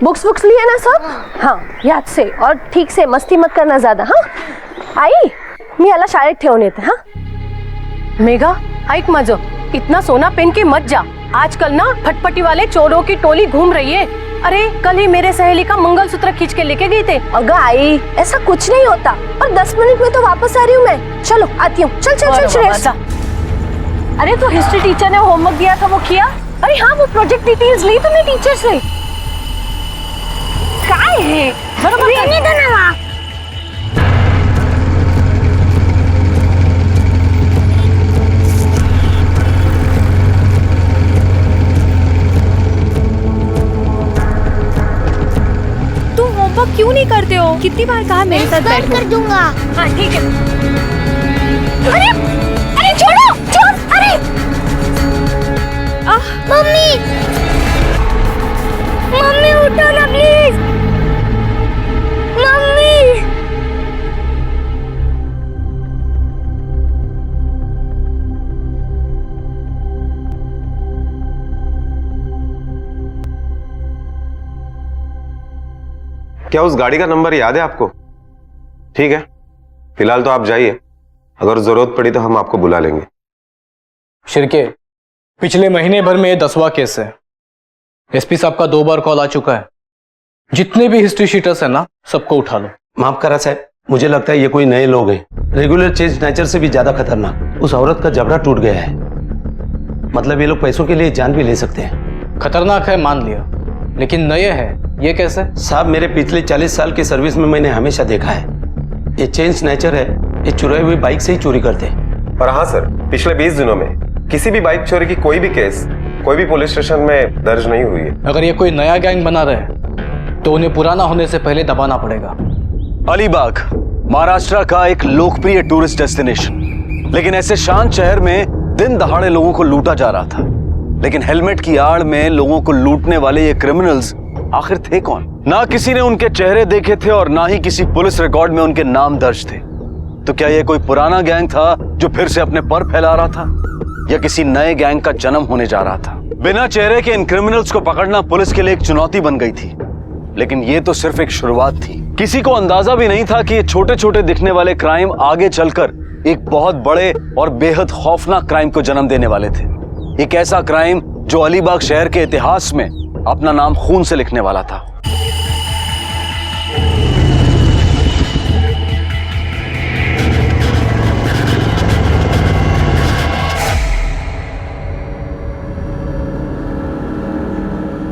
Books books लिए ना सब? हाँ याद से, और ठीक से मस्ती मत करना ज्यादा. हाँ आई मी याला शाळेत ठेवून येते. हाँ मेघा ऐक माझं, इतना सोना पहन के मत जा. आजकल ना फटफटी वाले चोरों की टोली घूम रही है. अरे कल ही मेरे सहेली का मंगलसूत्र खींच के लेके गई थे. अगर आई ऐसा कुछ नहीं होता, और 10 मिनट में तो वापस आ रही हूँ मैं. चलो आती हूँ. चल चल चल श्रेष्ठ. अरे तो हिस्ट्री टीचर ने होमवर्क दिया था वो किया? अरे हाँ वो प्रोजेक्ट डिटेल्स ली तुमने टीचर से? काय है बरोबर नहीं देना वहाँ. तुम होमवर्क क्यों नहीं करते हो? कितनी बार कहा मेरे साथ बैठो. कर दूंगा. हाँ ठीक है. अरे अरे छोड़ो छोड़. अरे मम्मी मम्मी उठो ना प्लीज. मम्मी क्या उस गाड़ी का नंबर याद है आपको? ठीक है, फिलहाल तो आप जाइए. अगर जरूरत पड़ी तो हम आपको बुला लेंगे. शिरके, पिछले महीने भर में ये 10वां केस है. एसपी साहब का 2 बार कॉल आ चुका है. जितने भी हिस्ट्री शीटर्स है ना, सबको उठा लो. माफ करा साहब, मुझे लगता है ये कोई नए लोग हैं. रेगुलर चेंज नेचर से भी ज्यादा खतरनाक. उस औरत का जबड़ा टूट गया है. मतलब ये लोग पैसों के लिए जान भी ले सकते हैं. खतरनाक है मान लिया, लेकिन नए है ये कैसे? साहब मेरे पिछले 40 साल की सर्विस में मैंने हमेशा देखा है, ये चेंज नेचर है. ये चुराई हुई बाइक से ही चोरी करते हैं. और हाँ सर, पिछले 20 दिनों में किसी भी बाइक चोरी की कोई भी केस कोई भी पुलिस स्टेशन में दर्ज नहीं हुई है. अगर ये कोई नया गैंग बना रहे तो उन्हें पुराना होने से पहले दबाना पड़ेगा. अलीबाग महाराष्ट्र का एक लोकप्रिय टूरिस्ट डेस्टिनेशन, लेकिन ऐसे शांत शहर में दिन दहाड़े लोगों को लूटा जा रहा था. लेकिन हेलमेट की आड़ में लोगों को लूटने वाले ये क्रिमिनल्स आखिर थे कौन? ना किसी ने उनके चेहरे देखे थे और ना ही किसी पुलिस रिकॉर्ड में उनके नाम दर्ज थे. तो क्या ये कोई पुराना गैंग था जो फिर से अपने पर फैला रहा था, या किसी नए गैंग का जन्म होने जा रहा था? बिना चेहरे के इन क्रिमिनल्स को पकड़ना पुलिस के लिए एक चुनौती बन गई थी. लेकिन ये तो सिर्फ एक शुरुआत थी. किसी को अंदाजा भी नहीं था कि ये छोटे छोटे दिखने वाले क्राइम आगे चलकर एक बहुत बड़े और बेहद खौफनाक क्राइम को जन्म देने वाले थे. एक ऐसा क्राइम जो अलीबाग शहर के इतिहास में अपना नाम खून से लिखने वाला था.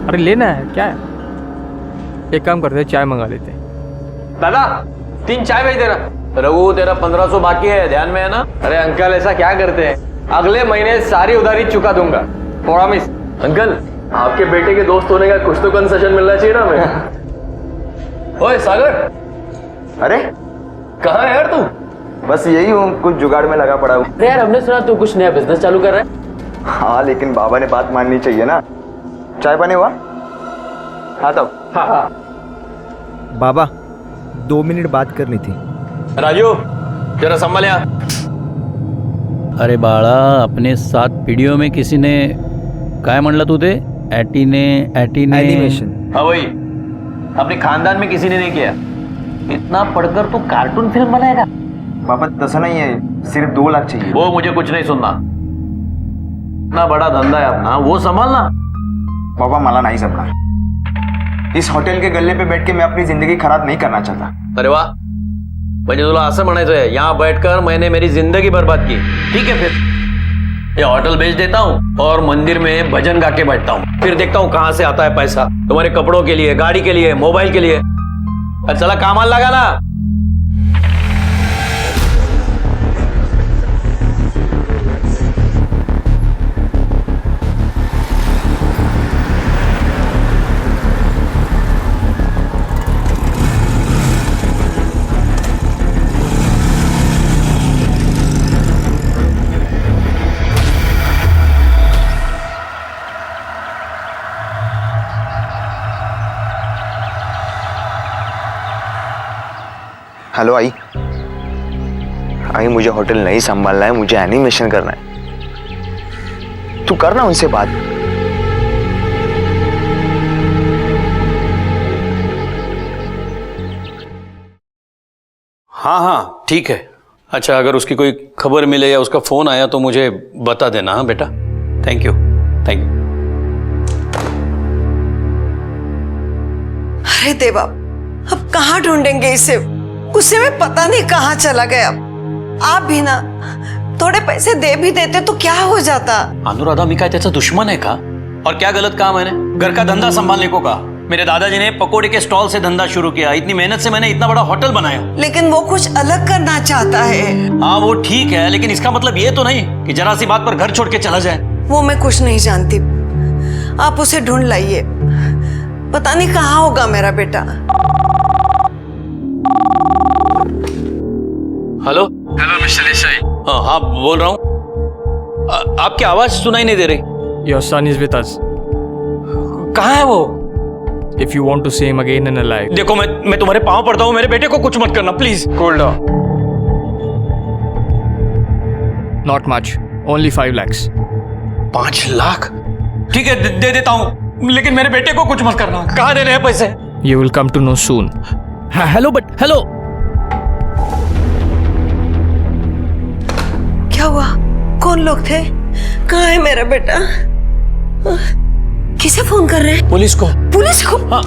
अरे लेना है क्या है? एक काम करते हैं, चाय मंगा लेते हैं. दादा 3 चाय भेज देना. रघु तेरा 1500 बाकी है, ध्यान में है ना? अरे अंकल ऐसा क्या करते हैं, अगले महीने सारी उधारी चुका दूंगा, प्रॉमिस. अंकल आपके बेटे के दोस्त होने का कुछ तो कंसेशन मिलना चाहिए ना हमें. ओए सागर. अरे कहाँ है यार तू? बस यही हूँ, कुछ जुगाड़ में लगा पड़ा हूँ. अरे यार हमने सुना तू कुछ नया बिजनेस चालू कर रहा है. हाँ लेकिन बाबा ने बात माननी चाहिए ना. चाय पानी हुआ? हाँ तब. हाँ. बाबा 2 मिनट बात करनी थी. राजू जरा संभाल यहाँ. अरे बाळा, अपने 7 पिढियों में किसी ने काय म्हणलं तू ते एनिमेशन. हाँ वही, अपने खानदान में किसी ने नहीं किया. इतना पढ़कर तू कार्टून फिल्म बनाएगा? बाबा तसा नहीं है, सिर्फ 2 लाख चाहिए. वो मुझे कुछ नहीं सुनना. इतना बड़ा धंधा है अपना, वो संभालना. बाबा मला नहीं जमणार. इस हॉटेल के गल्ले पे बैठ के मैं अपनी जिंदगी खराब नहीं करना चाहता. अरे वाह, म्हणजे तुला असं म्हणायचं आहे यहाँ बैठकर मैंने मेरी जिंदगी बर्बाद की. ठीक है, फिर ये होटल बेच देता हूँ और मंदिर में भजन गा के बैठता हूँ. फिर देखता हूँ कहाँ से आता है पैसा तुम्हारे कपड़ों के लिए, गाड़ी के लिए, मोबाइल के लिए. चला कामाला लगा ना. हेलो आई. आई मुझे होटल नहीं संभालना है, मुझे एनिमेशन करना है. तू करना उनसे बात. हाँ हाँ ठीक है। अच्छा, अगर उसकी कोई खबर मिले या उसका फोन आया तो मुझे बता देना। हाँ बेटा, थैंक यू थैंक यू। अरे देवा, अब कहाँ ढूंढेंगे इसे? गुस्से में पता नहीं कहाँ चला गया। आप भी ना थोड़े पैसे दे भी देते तो क्या हो जाता। अनुराधा, मी काय त्याचा दुश्मन है का? और क्या गलत काम मैंने? घर का धंधा संभालने को कहा। मेरे दादाजी ने पकोड़े के स्टॉल से धंधा शुरू किया, इतनी मेहनत से मैंने इतना बड़ा होटल बनाया। लेकिन वो कुछ अलग करना चाहता है। हाँ वो ठीक है, लेकिन इसका मतलब ये तो नहीं कि जरा सी बात पर घर छोड़ के चला जाए। वो मैं कुछ नहीं जानती, आप उसे ढूंढ लाइए। पता नहीं कहाँ होगा मेरा बेटा। Hello hello mister Desai. हाँ हाँ बोल रहा हूँ। आपकी आवाज सुनाई नहीं दे रही। Your son is with us. कहाँ है वो? If you want to see him again in a life. देखो मैं तुम्हारे पांव पड़ता हूँ, मेरे बेटे को कुछ मत करना please. Cool down. Not much, only 5 lakhs। 5 lakh? ठीक है दे देता हूँ, लेकिन मेरे बेटे को कुछ मत करना। कहाँ देने हैं पैसे? You will come to know soon. Hello but hello. क्या हुआ? कौन लोग थे? कहाँ है मेरा बेटा? किसे फोन कर रहे हैं? पुलिस को। पुलिस को? हाँ।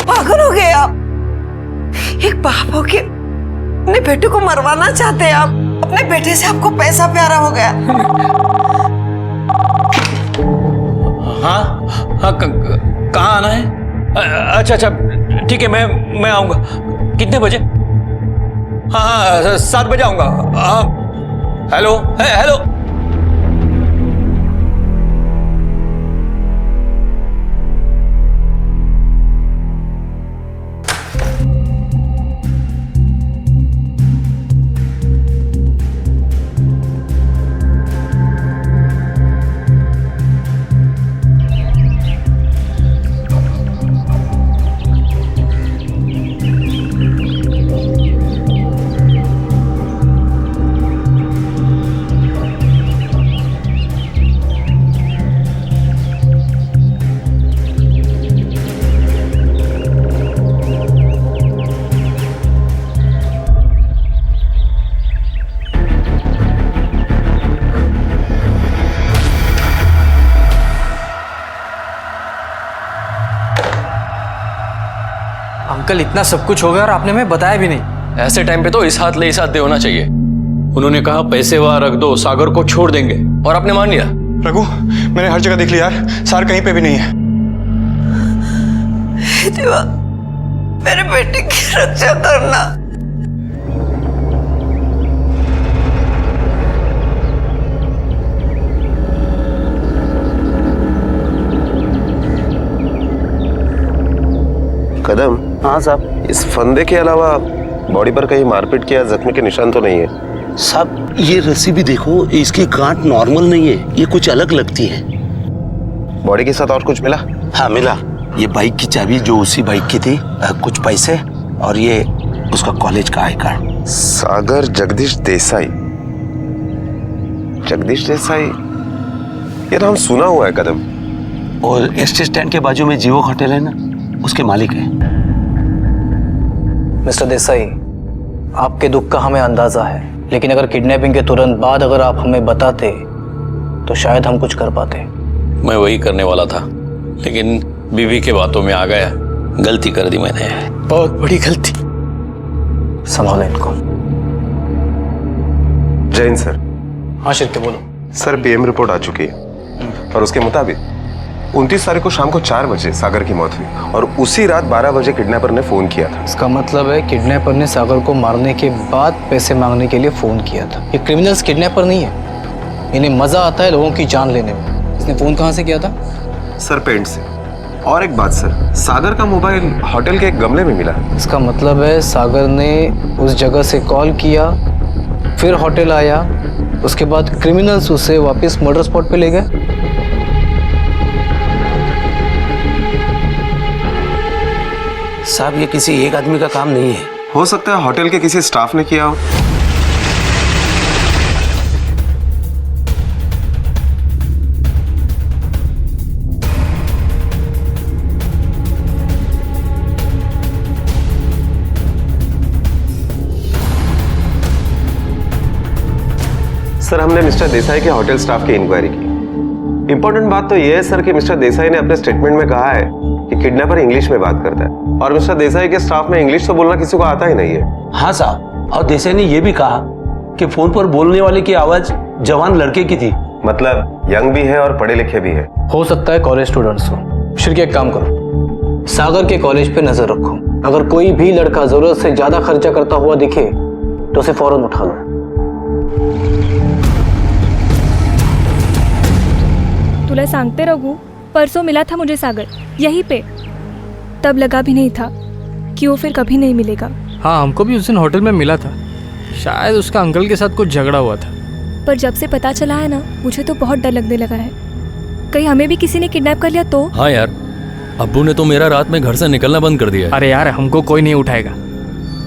पागल हो गए आप। एक बाप हो के अपने बेटे को मरवाना चाहते हैं आप। अपने बेटे से आपको पैसा प्यारा हो गया। हाँ हाँ कहाँ आना है? अच्छा अच्छा ठीक है, मैं आऊंगा। कितने बजे? हाँ हाँ 7 बजे आऊंगा। हाँ हेलो हेलो। अंकल इतना सब कुछ हो गया और आपने हमें बताया भी नहीं। ऐसे टाइम पे तो इस हाथ ले इस हाथ दे होना चाहिए। उन्होंने कहा पैसे वहां रख दो, सागर को छोड़ देंगे, और आपने मान लिया। रघु, मैंने हर जगह देख लिया यार, सार कहीं पे भी नहीं है। देवा, मेरे बेटे की रक्षा करना। कदम। हाँ साहब। इस फंदे के अलावा बॉडी पर कहीं मारपीट किया जख्मी के निशान तो नहीं है? साहब ये रस्सी भी देखो, इसकी गांठ नॉर्मल नहीं है, ये कुछ अलग लगती है। बॉडी के साथ और कुछ मिला? हाँ मिला। ये बाइक की चाबी जो उसी बाइक की थी, कुछ पैसे, और ये उसका कॉलेज का आई कार्ड। सागर जगदीश देसाई। जगदीश देसाई, ये नाम सुना हुआ है कदम। और एसटी स्टैंड के बाजू में जीवो होटल है ना, उसके मालिक है। मिस्टर देसाई, आपके दुख का हमें अंदाजा है, लेकिन अगर किडनैपिंग के तुरंत बाद अगर आप हमें बताते तो शायद हम कुछ कर पाते। मैं वही करने वाला था, लेकिन बीवी के बातों में आ गया। गलती कर दी मैंने, बहुत बड़ी गलती। संभालो इनको। जैन सर। हाँ शिरके बोलो। सर पीएम रिपोर्ट आ चुकी है और उसके मुताबिक 29 तारीख को शाम को 4 बजे सागर की मौत हुई और उसी रात 12 बजे किडनैपर ने फोन किया था। इसका मतलब है किडनैपर ने सागर को मारने के बाद पैसे मांगने के लिए फोन किया था। ये क्रिमिनल्स किडनैपर नहीं है, इन्हें मजा आता है लोगों की जान लेने में। इसने फोन कहाँ से किया था? सर पेंट से। और एक बात सर, सागर का मोबाइल होटल के एक गमले में मिला है। इसका मतलब है सागर ने उस जगह से कॉल किया, फिर होटल आया, उसके बाद क्रिमिनल्स उसे वापस मर्डर स्पॉट पे ले गए। साहब ये किसी एक आदमी का काम नहीं है। हो सकता है होटल के किसी स्टाफ ने किया हो। सर हमने मिस्टर देसाई के होटल स्टाफ की इंक्वायरी की। इंपॉर्टेंट बात तो यह है सर कि मिस्टर देसाई ने अपने स्टेटमेंट में कहा है कि किडनैपर इंग्लिश में बात करता है और मिस्टर देसाई के स्टाफ में इंग्लिश तो बोलना किसी को आता ही नहीं है। हाँ साहब, और देसाई ने यह भी कहा कि फोन पर बोलने वाले की आवाज जवान लड़के की थी। मतलब यंग भी है और पढ़े लिखे भी है। हो सकता है कॉलेज स्टूडेंट्स हो। शिरके एक काम करो, सागर के कॉलेज पे नजर रखो। अगर कोई भी लड़का जरूरत से ज्यादा खर्चा करता हुआ दिखे तो उसे फौरन उठा लो। तुला सांगते रघु, परसों मिला था मुझे सागर, यहीं पे। तब लगा भी नहीं था कि वो फिर कभी नहीं मिलेगा। हाँ, हमको भी उस दिन होटल में मिला था। शायद उसका अंकल के साथ कुछ झगड़ा हुआ था। पर जब से पता चला है ना, मुझे तो बहुत डर लगने लगा है। कहीं हमें भी किसी ने किडनैप कर लिया तो? हाँ यार, अब्बू ने तो मेरा रात में घर से निकलना बंद कर दिया है। अरे यार, हमको कोई नहीं उठाएगा।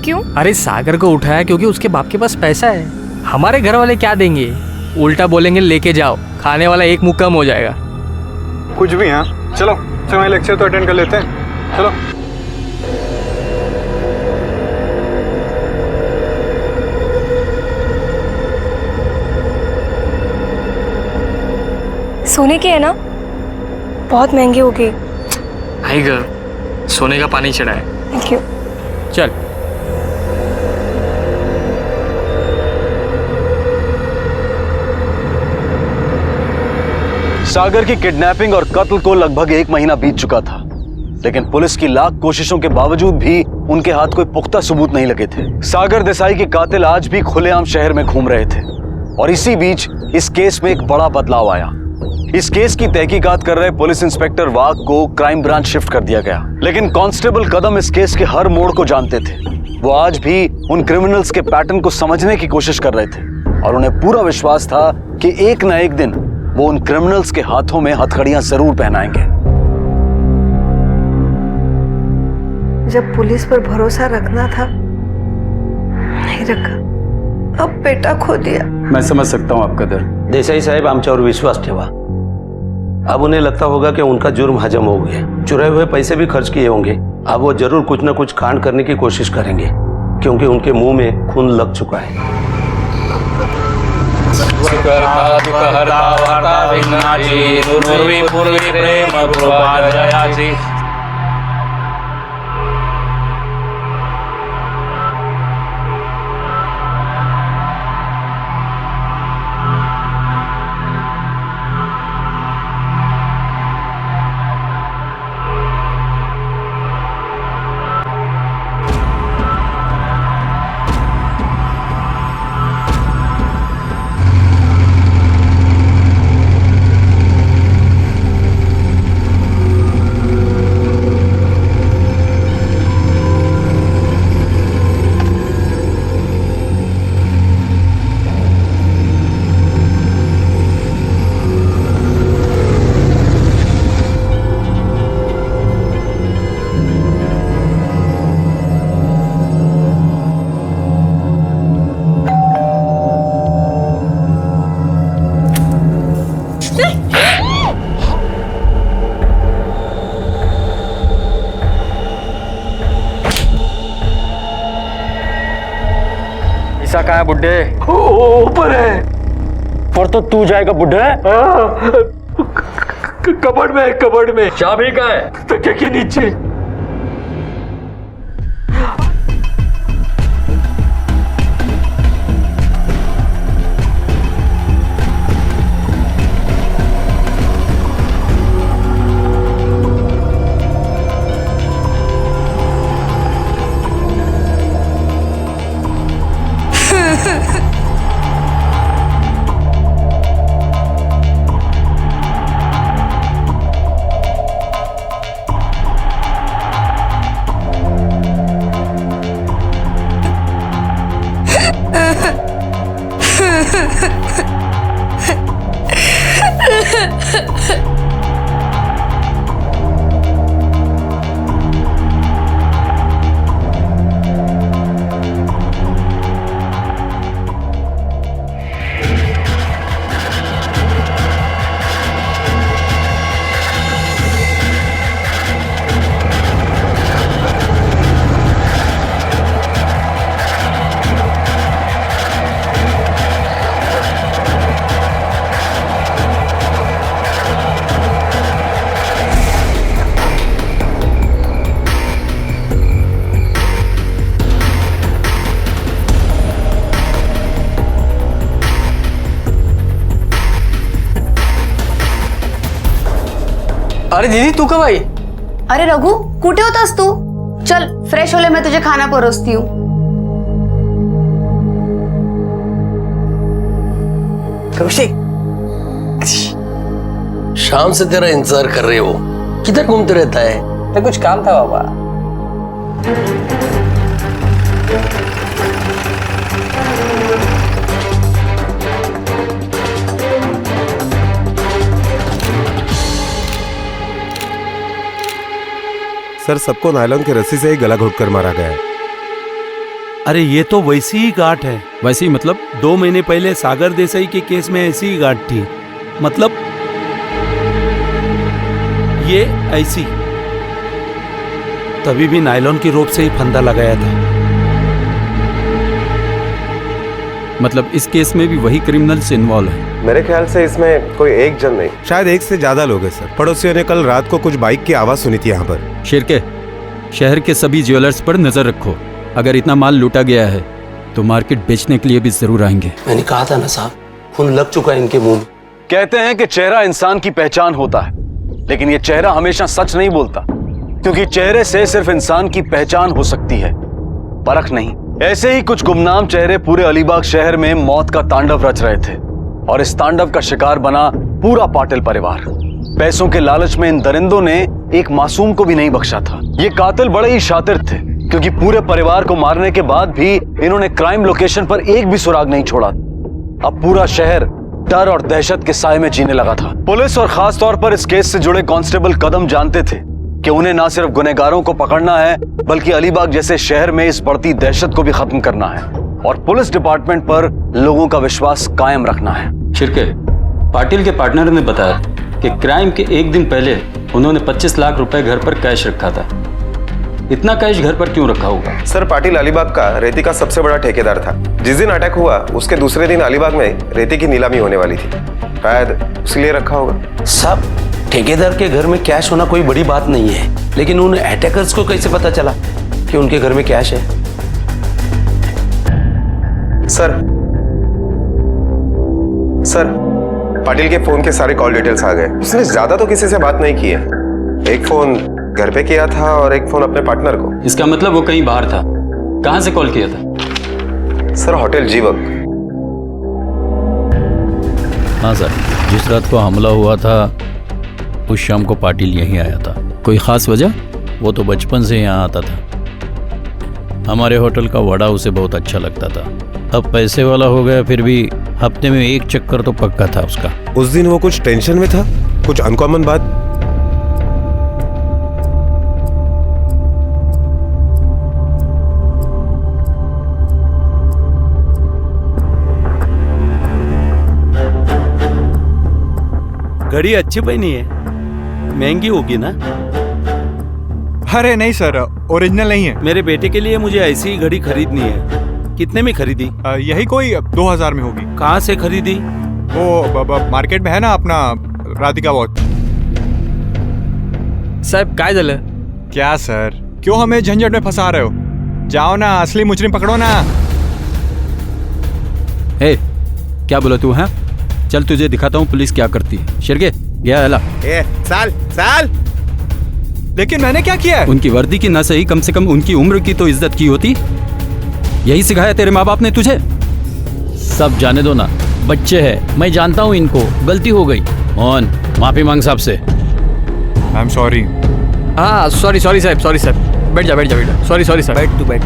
क्यों? अरे सागर को उठाया क्योंकि उसके बाप के पास पैसा है। हमारे घर वाले क्या देंगे? उल्टा बोलेंगे लेके जाओ, खाने वाला एक मुंह कम हो जाएगा। कुछ भी। हाँ चलो, समय लेक्चर तो अटेंड कर लेते हैं। चलो। सोने के है ना, बहुत महंगे हो गए। हाय गर्ल, सोने का पानी चढ़ा है। Thank you. चल। सागर की किडनैपिंग और कत्ल को लगभग 1 महीना बीत चुका था, लेकिन पुलिस की लाख कोशिशों के बावजूद भी उनके हाथ कोई पुख्ता सबूत नहीं लगे थे। सागर देसाई के कातिल आज भी खुलेआम शहर में घूम रहे थे और इसी बीच इस केस में एक बड़ा बदलाव आया। इस केस की तहकीकात कर रहे पुलिस इंस्पेक्टर वाघ को क्राइम ब्रांच शिफ्ट कर दिया गया, लेकिन कांस्टेबल कदम इस केस के हर मोड़ को जानते थे। वो आज भी उन क्रिमिनल्स के पैटर्न को समझने की कोशिश कर रहे थे और उन्हें पूरा विश्वास था कि एक न एक दिन वो उन क्रिमिनल्स के हाथों में हथकड़ियां जरूर पहनाएंगे। जब पुलिस पर भरोसा रखना था, नहीं रखा। अब बेटा खो दिया। मैं समझ सकता हूँ आपका दर्द। देसाई साहब आमच्यावर विश्वास ठेवा। अब उन्हें लगता होगा कि उनका जुर्म हजम हो गया। चुराए हुए पैसे भी खर्च किए होंगे। अब वो जरूर कुछ न कुछ कांड करने की कोशिश करेंगे, क्योंकि उनके मुंह में खून लग चुका है। कहाँ है बुड्ढे? ऊपर है। पर तो तू जाएगा बुड्ढे? कबर्ड में। चाबी कहाँ है? तकिया के नीचे। अरे दीदी तू कब आई? अरे रघु कुठे होतास तू? चल फ्रेश होले, मैं तुझे खाना परोसती हूँ. कौशिक, शाम से तेरा इंतजार कर रहे हो, किधर घूमते रहता है? तो कुछ काम था बाबा. सर, सबको नायलॉन की रस्सी से ही गला घोटकर मारा गया है. अरे ये तो वैसी ही गांठ है. वैसे ही मतलब? 2 महीने पहले सागर देसाई के केस में ऐसी ही गांठ थी. मतलब ये ऐसी, तभी भी नायलॉन की रोप से ही फंदा लगाया था. मतलब इस केस में भी वही क्रिमिनल्स इन्वॉल्व है? मेरे ख्याल से इसमें कोई एक जन नहीं, शायद एक से ज्यादा लोग हैं सर. पड़ोसियों ने कल रात को कुछ बाइक की आवाज सुनी थी यहाँ पर. शिरके, शहर के सभी ज्वेलर्स पर नजर रखो. अगर इतना माल लूटा गया है तो मार्केट बेचने के लिए भी जरूर आएंगे. मैंने कहा था ना साहब, खून लग चुका है इनके मुंह में. कहते हैं कि चेहरा इंसान की पहचान होता है, लेकिन ये चेहरा हमेशा सच नहीं बोलता, क्योंकि चेहरे से सिर्फ इंसान की पहचान हो सकती है, परख नहीं. ऐसे ही कुछ गुमनाम चेहरे पूरे अलीबाग शहर में मौत का तांडव रच रहे थे, और इस तांडव का शिकार बना पूरा पाटिल परिवार. पैसों के लालच में इन दरिंदों ने एक मासूम को भी नहीं बख्शा था. ये कातिल बड़े ही शातिर थे, क्योंकि पूरे परिवार को मारने के बाद भी इन्होंने क्राइम लोकेशन पर एक भी सुराग नहीं छोड़ा. अब पूरा शहर डर और दहशत के साए में जीने लगा था. पुलिस और खास तौर पर इस केस से जुड़े कांस्टेबल कदम जानते थे कि उन्हें ना सिर्फ गुनहगारों को पकड़ना है, बल्कि अलीबाग जैसे शहर में इस बढ़ती दहशत को भी खत्म करना है, और पुलिस डिपार्टमेंट पर लोगों का विश्वास कायम रखना है. शिरके, पाटिल के पार्टनर ने बताया कि क्राइम के एक दिन पहले उन्होंने 25 लाख रुपए घर पर कैश रखा था. इतना कैश घर पर क्यों रखा होगा? सर, पाटिल अलीबाग का रेती का सबसे बड़ा ठेकेदार था. जिस दिन अटैक हुआ उसके दूसरे दिन अलीबाग में रेती की नीलामी होने वाली थी, शायद इसलिए रखा होगा. साहब, ठेकेदार के घर में कैश होना कोई बड़ी बात नहीं है, लेकिन उन अटैकर्स को कैसे पता चला कि उनके घर में कैश है? सर, पाटिल के फोन के सारे कॉल डिटेल्स आ गए. उसने ज्यादा तो किसी से बात नहीं की है. एक फोन घर पे किया था और एक फोन अपने पार्टनर को. इसका मतलब वो कहीं बाहर था. कहां से कॉल किया था? सर, होटल जीवक. हाँ सर, जिस रात को हमला हुआ था उस शाम को पाटिल यहीं आया था. कोई खास वजह? वो तो बचपन से यहाँ आता था. हमारे होटल का वड़ा उसे बहुत अच्छा लगता था. अब पैसे वाला हो गया, फिर भी हफ्ते में एक चक्कर तो पक्का था उसका. उस दिन वो कुछ टेंशन में था, कुछ अनकॉमन बात. घड़ी अच्छी पहनी है, महंगी होगी ना? अरे नहीं सर, ओरिजिनल नहीं है. मेरे बेटे के लिए मुझे ऐसी ही घड़ी खरीदनी है. कितने में खरीदी? यही कोई 2000 में होगी. कहाँ से खरीदी? वो मार्केट में है ना अपना राधिका वॉच. साहब काय झालं? क्या सर, क्यों हमें झंझट में फंसा रहे हो? जाओ ना, असली मुजरिम पकड़ो ना. ए, क्या बोला तू? है, चल तुझे दिखाता हूँ पुलिस क्या करती है. शिरके, गया हला. साल लेकिन मैंने क्या किया है? उनकी वर्दी की ना सही, कम से कम उनकी उम्र की तो इज्जत की होती. यही सिखाया तेरे माँ बाप ने तुझे? सब जाने दो ना, बच्चे हैं. मैं जानता हूँ इनको, गलती हो गई. मोहन, माफी मांग साहब से. आई एम सॉरी. हाँ, सॉरी साहब, सॉरी साहब. बैठ जा. सॉरी साहब. बैठ तू, बैठ.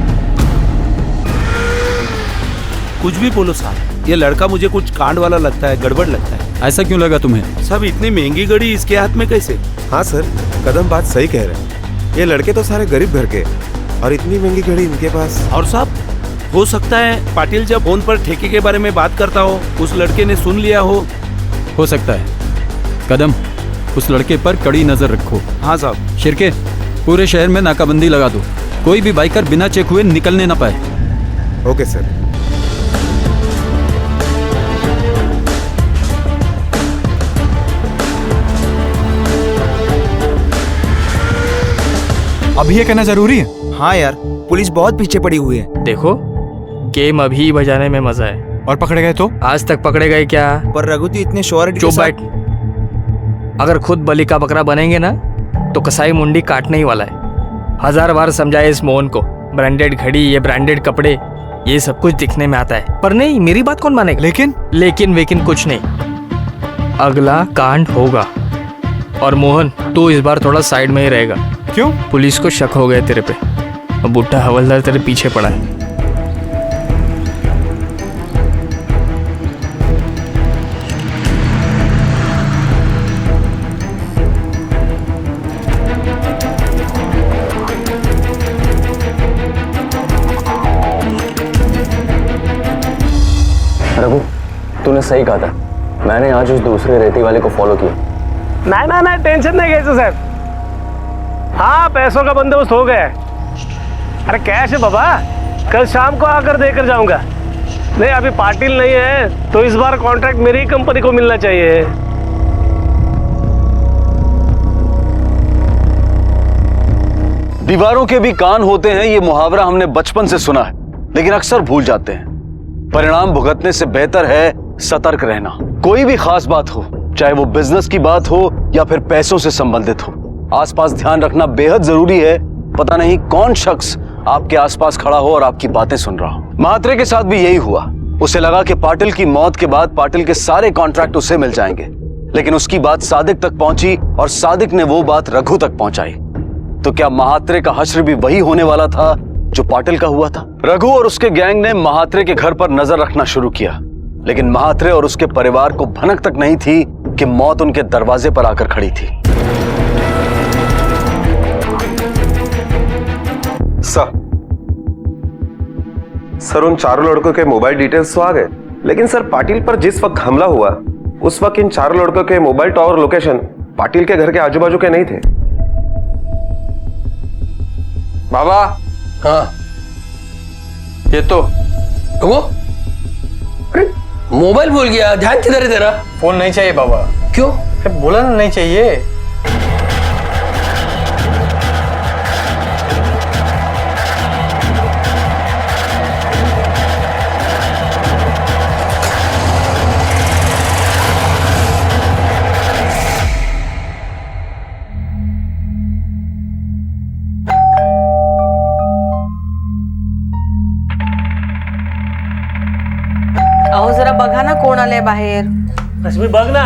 कुछ भी बोलो साहब, ये लड़का मुझे कुछ कांड वाला लगता है, गड़बड़ लगता है. ऐसा क्यों लगा तुम्हें? सब इतनी महंगी घड़ी इसके हाथ में कैसे? हाँ सर, कदम बात सही कह रहे हैं. ये लड़के तो सारे गरीब घर के, और इतनी महंगी घड़ी इनके पास. और साहब, हो सकता है पाटिल जब फोन पर ठेके के बारे में बात करता हो, उस लड़के ने सुन लिया हो सकता है. कदम, उस लड़के पर कड़ी नजर रखो. हाँ साहब. शिरके, पूरे शहर में नाकाबंदी लगा दो. कोई भी बाइकर बिना चेक हुए निकलने ना पाए. Okay sir. अभी ये कहना जरूरी है? हाँ यार, पुलिस बहुत पीछे पड़ी हुई है. देखो, गेम अभी बजाने में मजा है. और पकड़े गए तो? आज तक पकड़े गए क्या? पर रघु तो इतने श्योरिटी चुप बैठ. अगर खुद बलि का बकरा बनेंगे ना तो कसाई मुंडी काटने ही वाला है। 1000 बार समझाए इस मोहन को, ब्रांडेड घड़ी, ये ब्रांडेड कपड़े, ये सब कुछ दिखने में आता है, पर नहीं, मेरी बात कौन मानेगा। लेकिन कुछ नहीं, अगला कांड होगा। और मोहन तू इस बार थोड़ा साइड में ही रहेगा। क्यों? पुलिस को शक हो गया तेरे पे, और बुट्टा हवलदार तेरे पीछे पड़ा है। रघु, तूने सही कहा था, मैंने आज उस दूसरे रेती वाले को फॉलो किया। नहीं, टेंशन नहीं कैसे सर। हाँ, पैसों का बंदोबस्त हो गया है। अरे कैश है बाबा, कल शाम को आकर देकर जाऊंगा। नहीं, अभी पाटिल नहीं है तो इस बार कॉन्ट्रैक्ट मेरी ही कंपनी को मिलना चाहिए। दीवारों के भी कान होते हैं, ये मुहावरा हमने बचपन से सुना है, लेकिन अक्सर भूल जाते हैं। परिणाम भुगतने से बेहतर है सतर्क रहना। कोई भी खास बात हो, चाहे वो बिजनेस की बात हो या फिर पैसों से संबंधित हो, आसपास ध्यान रखना बेहद जरूरी है। पता नहीं कौन शख्स आपके आसपास खड़ा हो और आपकी बातें सुन रहा हो। महात्रे के साथ भी यही हुआ। उसे लगा कि पाटिल की मौत के बाद पाटिल के सारे कॉन्ट्रैक्ट उसे मिल जाएंगे, लेकिन उसकी बात सादिक तक पहुंची और सादिक ने वो बात रघु तक पहुंचाई। तो क्या महात्रे का हश्र भी वही होने वाला था जो पाटिल का हुआ था? रघु और उसके गैंग ने महात्रे के घर पर नजर रखना शुरू किया, लेकिन महात्रे और उसके परिवार को भनक तक नहीं थी कि मौत उनके दरवाजे पर आकर खड़ी थी। सर, उन चारों लड़कों के मोबाइल डिटेल्स तो आ गए, लेकिन सर पाटिल पर जिस वक्त हमला हुआ उस वक्त इन चारों लड़कों के मोबाइल टावर लोकेशन पाटिल के घर के आजू बाजू के नहीं थे। बाबा, हाँ, ये तो वो, अरे मोबाइल भूल गया। ध्यान किधर है तेरा? फोन नहीं चाहिए बाबा। क्यों? बोला ना नहीं चाहिए। अहो जरा बघा ना कोण आले बाहेर. रश्मी बघ ना.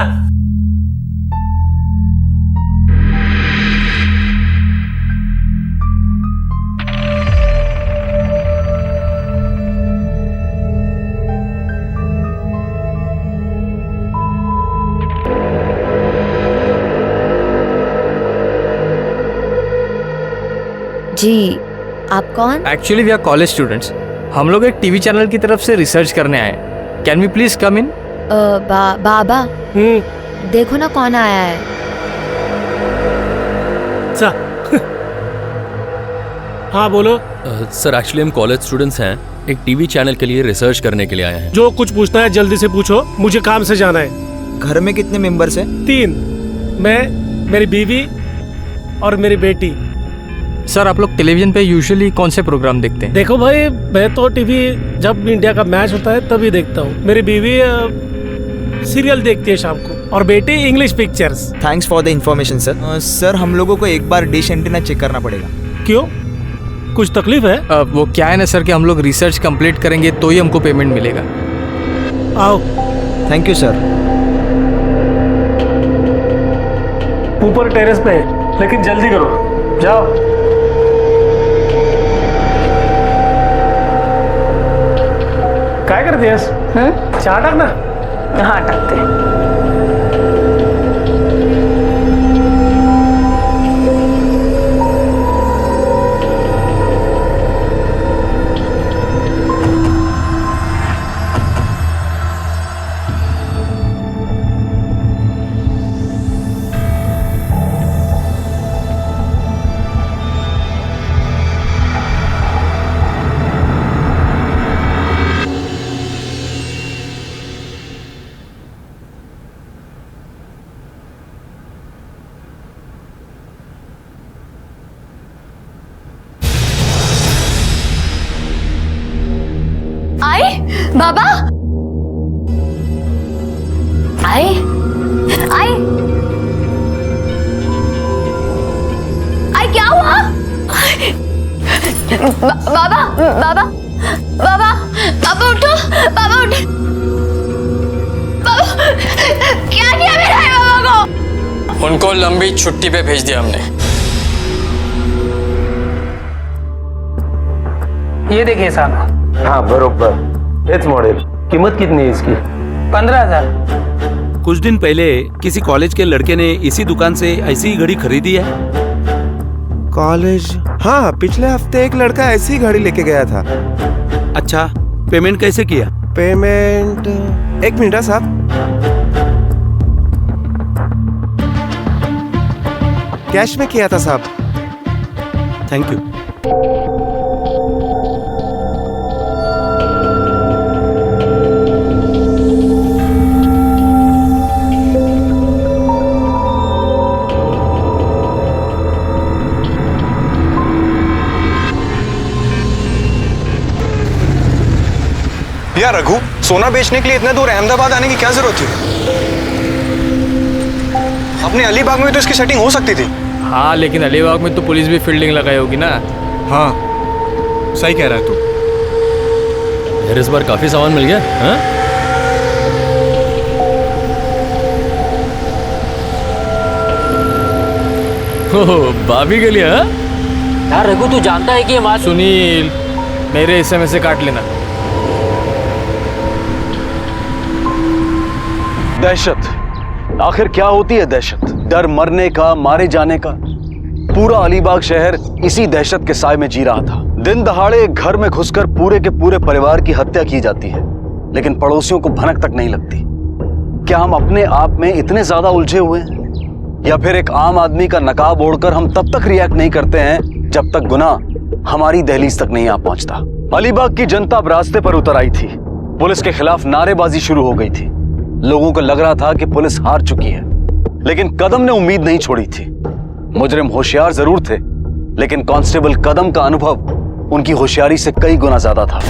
जी, आप कौन? Actually we are college students. हम लोग एक टीवी चैनल की तरफ से रिसर्च करने आए. कैन वी प्लीज कम इन? बाबा देखो ना कौन आया है. हाँ बोलो. सर एक्चुअली हम कॉलेज स्टूडेंट्स हैं, एक टीवी चैनल के लिए रिसर्च करने के लिए आए हैं. जो कुछ पूछना है जल्दी से पूछो, मुझे काम से जाना है. घर में कितने मेंबर्स हैं? 3. मैं, मेरी बीवी और मेरी बेटी. सर आप लोग टेलीविजन पे यूजुअली कौन से प्रोग्राम देखते हैं? देखो भाई, मैं तो टीवी जब इंडिया का मैच होता है तभी देखता हूँ. मेरी बीवी सीरियल देखती है शाम को और बेटी English pictures. Thanks for the information sir. Sir हम लोगों को एक बार डिश एंटीना चेक करना पड़ेगा. क्यों, कुछ तकलीफ है? वो क्या है ना सर कि हम लोग रिसर्च कंप्लीट करेंगे तो ही हमको पेमेंट मिलेगा. आओ. Thank you sir. ऊपर टेरेस पे है, लेकिन जल्दी करो. जाओ. काय करतेस? चहा टाक ना. हाँ टाकते. आए बाबा, आए आए बाबा बाबा बाबा बाबा उठो, बाबा उठो। बाबा क्या किया मेरे बाबा को? उनको लंबी छुट्टी पे भेज दिया हमने। ये देखिए साहब। हाँ बरोबर, एच मॉडल। कीमत कितनी है इसकी? 15,000। कुछ दिन पहले किसी कॉलेज के लड़के ने इसी दुकान से ऐसी ही घड़ी खरीदी है। कॉलेज? हाँ, पिछले हफ्ते एक लड़का ऐसी घड़ी लेके गया था। अच्छा, पेमेंट कैसे किया? पेमेंट 1 मिनट साहब। कैश में किया था साहब। Thank you. यार रघु, सोना बेचने के लिए इतने दूर अहमदाबाद आने की क्या जरूरत थी? अपने अलीबाग में तो इसकी सेटिंग हो सकती थी। हाँ, लेकिन अलीबाग में तो पुलिस भी फील्डिंग लगाई होगी ना। हाँ, सही कह रहा है तू। यार इस बार काफी सामान मिल गया। हाँ? भाभी के लिए। हाँ? यार रघु, तू जानता है कि ये सुनील, मेरे हिस्से में से काट लेना। दहशत, आखिर क्या होती है दहशत? डर मरने का, मारे जाने का। पूरा अलीबाग शहर इसी दहशत के साए में जी रहा था। दिन दहाड़े घर में घुसकर पूरे के पूरे परिवार की हत्या की जाती है, लेकिन पड़ोसियों को भनक तक नहीं लगती। क्या हम अपने आप में इतने ज्यादा उलझे हुए हैं, या फिर एक आम आदमी का नकाब ओढ़कर हम तब तक रिएक्ट नहीं करते हैं जब तक गुनाह हमारी दहलीज तक नहीं आ पहुंचता? अलीबाग की जनता अब रास्ते पर उतर आई थी। पुलिस के खिलाफ नारेबाजी शुरू हो गई थी। लोगों को लग रहा था कि पुलिस हार चुकी है, लेकिन कदम ने उम्मीद नहीं छोड़ी थी। मुजरिम होशियार जरूर थे, लेकिन कांस्टेबल कदम का अनुभव उनकी होशियारी से कई गुना ज्यादा था।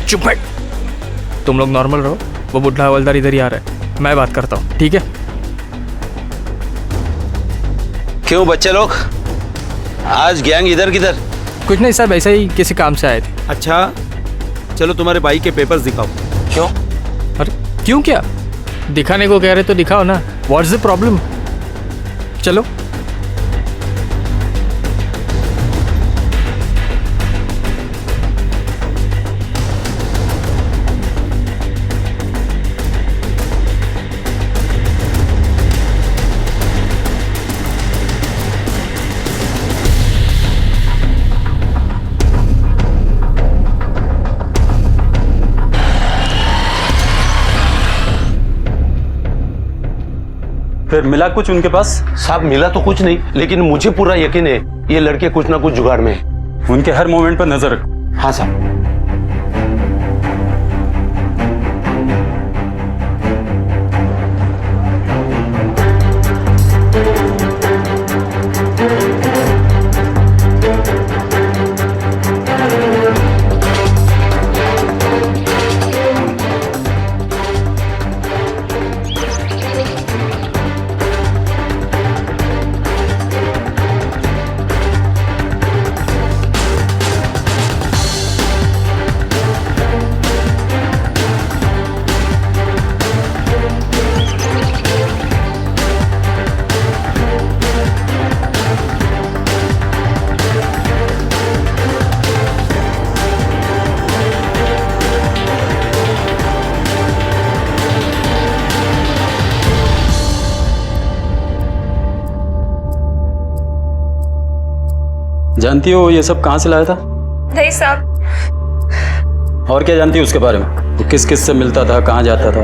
चुपट। तुम लोग नॉर्मल रहो, वो बुढ़ा हवलदार इधर ही आ रहा है, मैं बात करता हूँ, ठीक है? क्यों बच्चे लोग, आज गैंग इधर किधर? कुछ नहीं साहब, ऐसा ही किसी काम से आए थे। अच्छा, चलो तुम्हारे बाइक के पेपर्स दिखाओ। क्यों? अरे क्यों, क्या दिखाने को कह रहे तो दिखाओ ना। What's the problem? चलो। फिर मिला कुछ उनके पास? साहब मिला तो कुछ नहीं, लेकिन मुझे पूरा यकीन है ये लड़के कुछ ना कुछ जुगाड़ में है। उनके हर मोमेंट पर नजर रखो। हाँ साहब। जानती हो ये सब कहाँ से लाया था? नहीं साहब। और क्या जानती हो उसके बारे में? वो किस किस से मिलता था, कहाँ जाता था?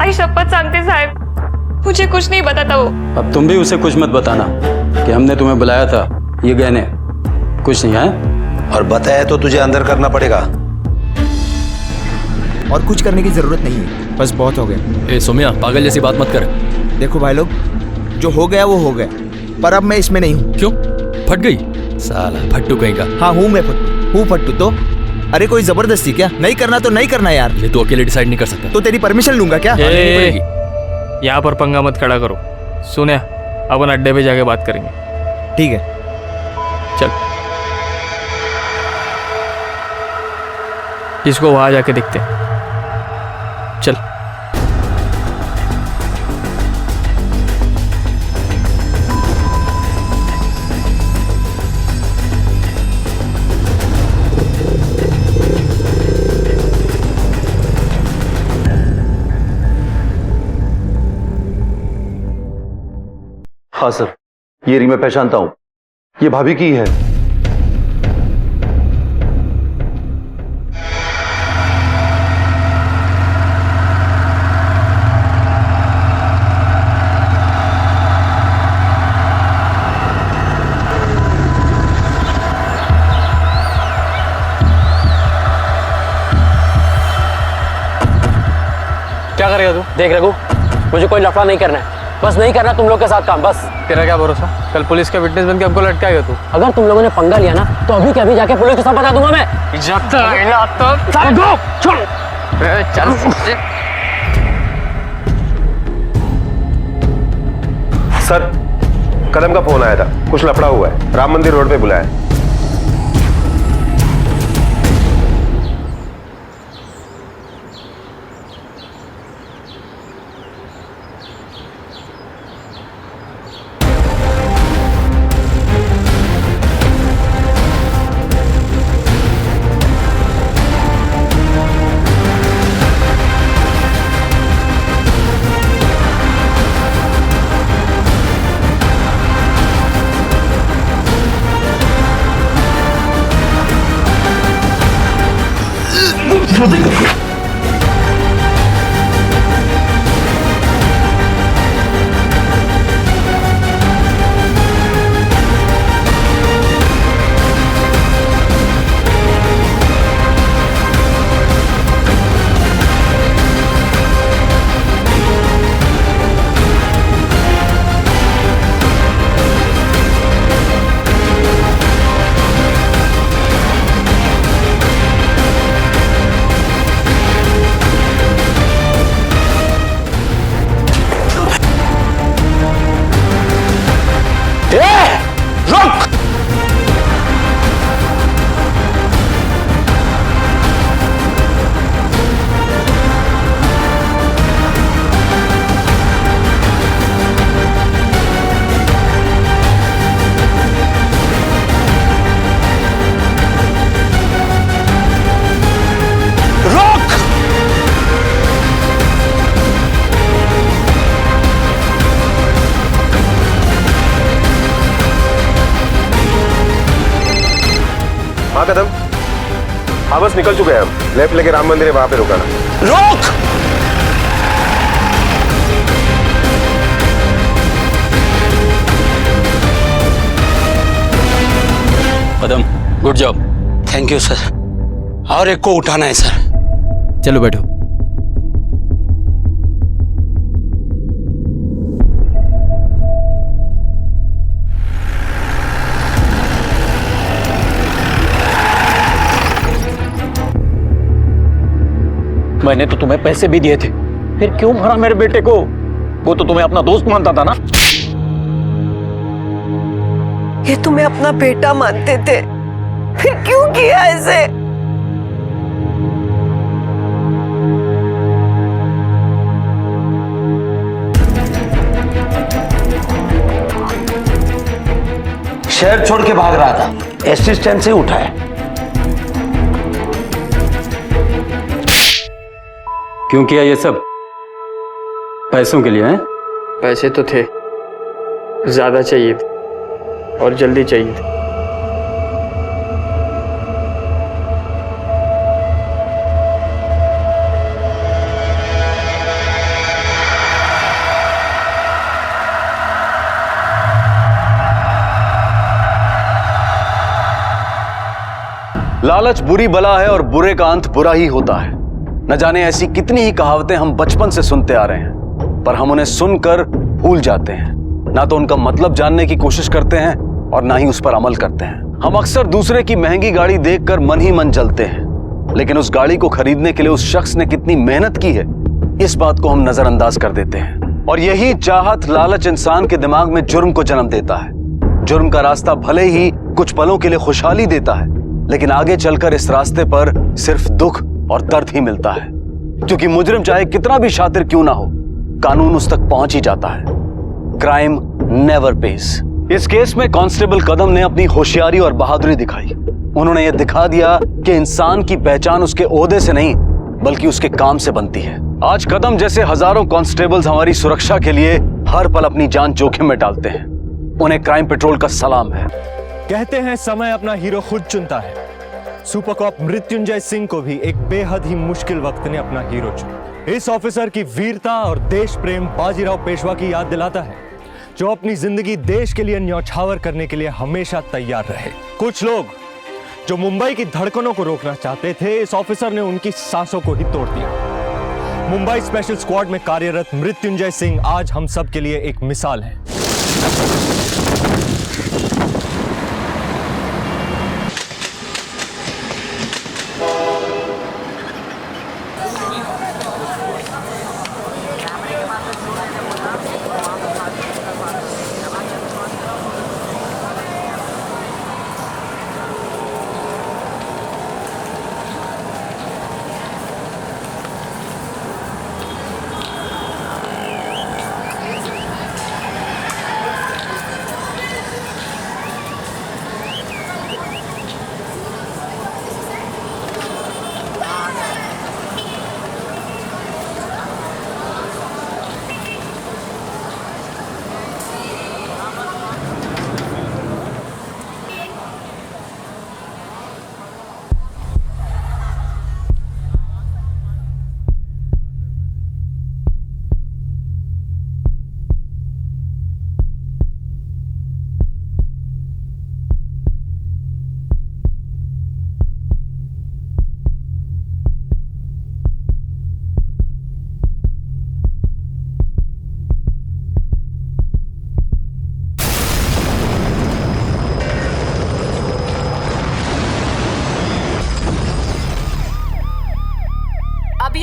आई शपथ सांगते साहब, मुझे कुछ नहीं बताता वो। अब तुम भी उसे कुछ मत बताना कि हमने तुम्हें बुलाया था, ये गहने कुछ नहीं है। और बताया तो तुझे अंदर करना पड़ेगा। और कुछ करने की जरूरत नहीं है, बस बहुत हो गया। ए सोमिया, पागल जैसी बात मत कर। देखो भाई लोग, जो हो गया वो हो गया, पर अब मैं इसमें नहीं हूँ। क्यों? फट गई साला फट्टू कहीं का। हाँ हूँ मैं फट्टू, हूँ फट्टू तो अरे कोई जबरदस्ती क्या? नहीं करना तो नहीं करना यार। ये तो अकेले डिसाइड नहीं कर सकता। तो तेरी परमिशन लूंगा क्या? यहाँ पर पंगा मत खड़ा करो। सुने, अपन अड्डे पे जाके बात करेंगे। ठीक है, चल। इसको वहां जाके देखते हैं। चल। हाँ सर, ये रिंग मैं पहचानता हूं, ये भाभी की है। क्या करेगा तू? देख रघु, मुझे कोई लफड़ा नहीं करना है, बस नहीं करना तुम लोग के साथ काम, बस। तेरा क्या भरोसा? कल पुलिस का विटनेस बन के हमको लटकाएगा तू। अगर तुम लोगों ने पंगा लिया ना तो अभी के अभी जाके पुलिस को सब बता दूंगा मैं। सर, कदम का फोन आया था, कुछ लफड़ा हुआ है, राम मंदिर रोड पे बुलाया है। हाँ कदम, हाँ बस निकल चुके हैं हम। लेफ्ट लेके राम मंदिर है, वहां पे रुकाना। रोक! कदम, good job. Thank you sir. और एक को उठाना है सर। चलो बैठो। मैंने तो तुम्हें पैसे भी दिए थे, फिर क्यों मारा मेरे बेटे को? वो तो तुम्हें अपना दोस्त मानता था ना। ये तुम्हें अपना बेटा मानते थे, फिर क्यों किया ऐसे? शहर छोड़ के भाग रहा था, एसटी स्टैंड से उठा है। क्यों किया ये सब? पैसों के लिए हैं? पैसे तो थे, ज्यादा चाहिए थे और जल्दी चाहिए थे। लालच बुरी बला है और बुरे का अंत बुरा ही होता है। न जाने ऐसी कितनी ही कहावतें हम बचपन से सुनते आ रहे हैं, पर हम उन्हें सुनकर भूल जाते हैं। ना तो उनका मतलब जानने की कोशिश करते हैं और ना ही उस पर अमल करते हैं। हम अक्सर दूसरे की महंगी गाड़ी देखकर मन ही मन जलते हैं, लेकिन उस गाड़ी को खरीदने के लिए उस शख्स ने कितनी मेहनत की है, इस बात को हम नजरअंदाज कर देते हैं। और यही चाहत लालच इंसान के दिमाग में जुर्म को जन्म देता है। जुर्म का रास्ता भले ही कुछ पलों के लिए खुशहाली देता है, लेकिन आगे चलकर इस रास्ते पर सिर्फ दुख और दर्द ही मिलता है, क्योंकि मुजरिम चाहे कितना भी शातिर क्यों ना हो, कानून उस तक पहुंच ही जाता है। Crime never page. इस केस में कांस्टेबल कदम ने अपनी होशियारी और बहादुरी दिखाई। उन्होंने यह दिखा दिया कि इंसान की पहचान उसके ओहदे से नहीं बल्कि उसके काम से बनती है। आज कदम जैसे हजारों कांस्टेबल्स हमारी सुरक्षा के लिए हर पल अपनी जान जोखिम में डालते हैं। उन्हें क्राइम पेट्रोल का सलाम है। कहते हैं समय अपना हीरो खुद चुनता है। सुपर कॉप मृत्युंजय सिंह को भी एक बेहद ही मुश्किल वक्त ने अपना हीरो चुना। इस ऑफिसर की वीरता और देश प्रेम बाजीराव पेशवा की याद दिलाता है, जो अपनी जिंदगी देश के लिए न्यौछावर करने के लिए हमेशा तैयार रहे। कुछ लोग जो मुंबई की धड़कनों को रोकना चाहते थे, इस ऑफिसर ने उनकी सांसों को ही तोड़ दिया। मुंबई स्पेशल स्क्वाड में कार्यरत मृत्युंजय सिंह आज हम सब के लिए एक मिसाल है।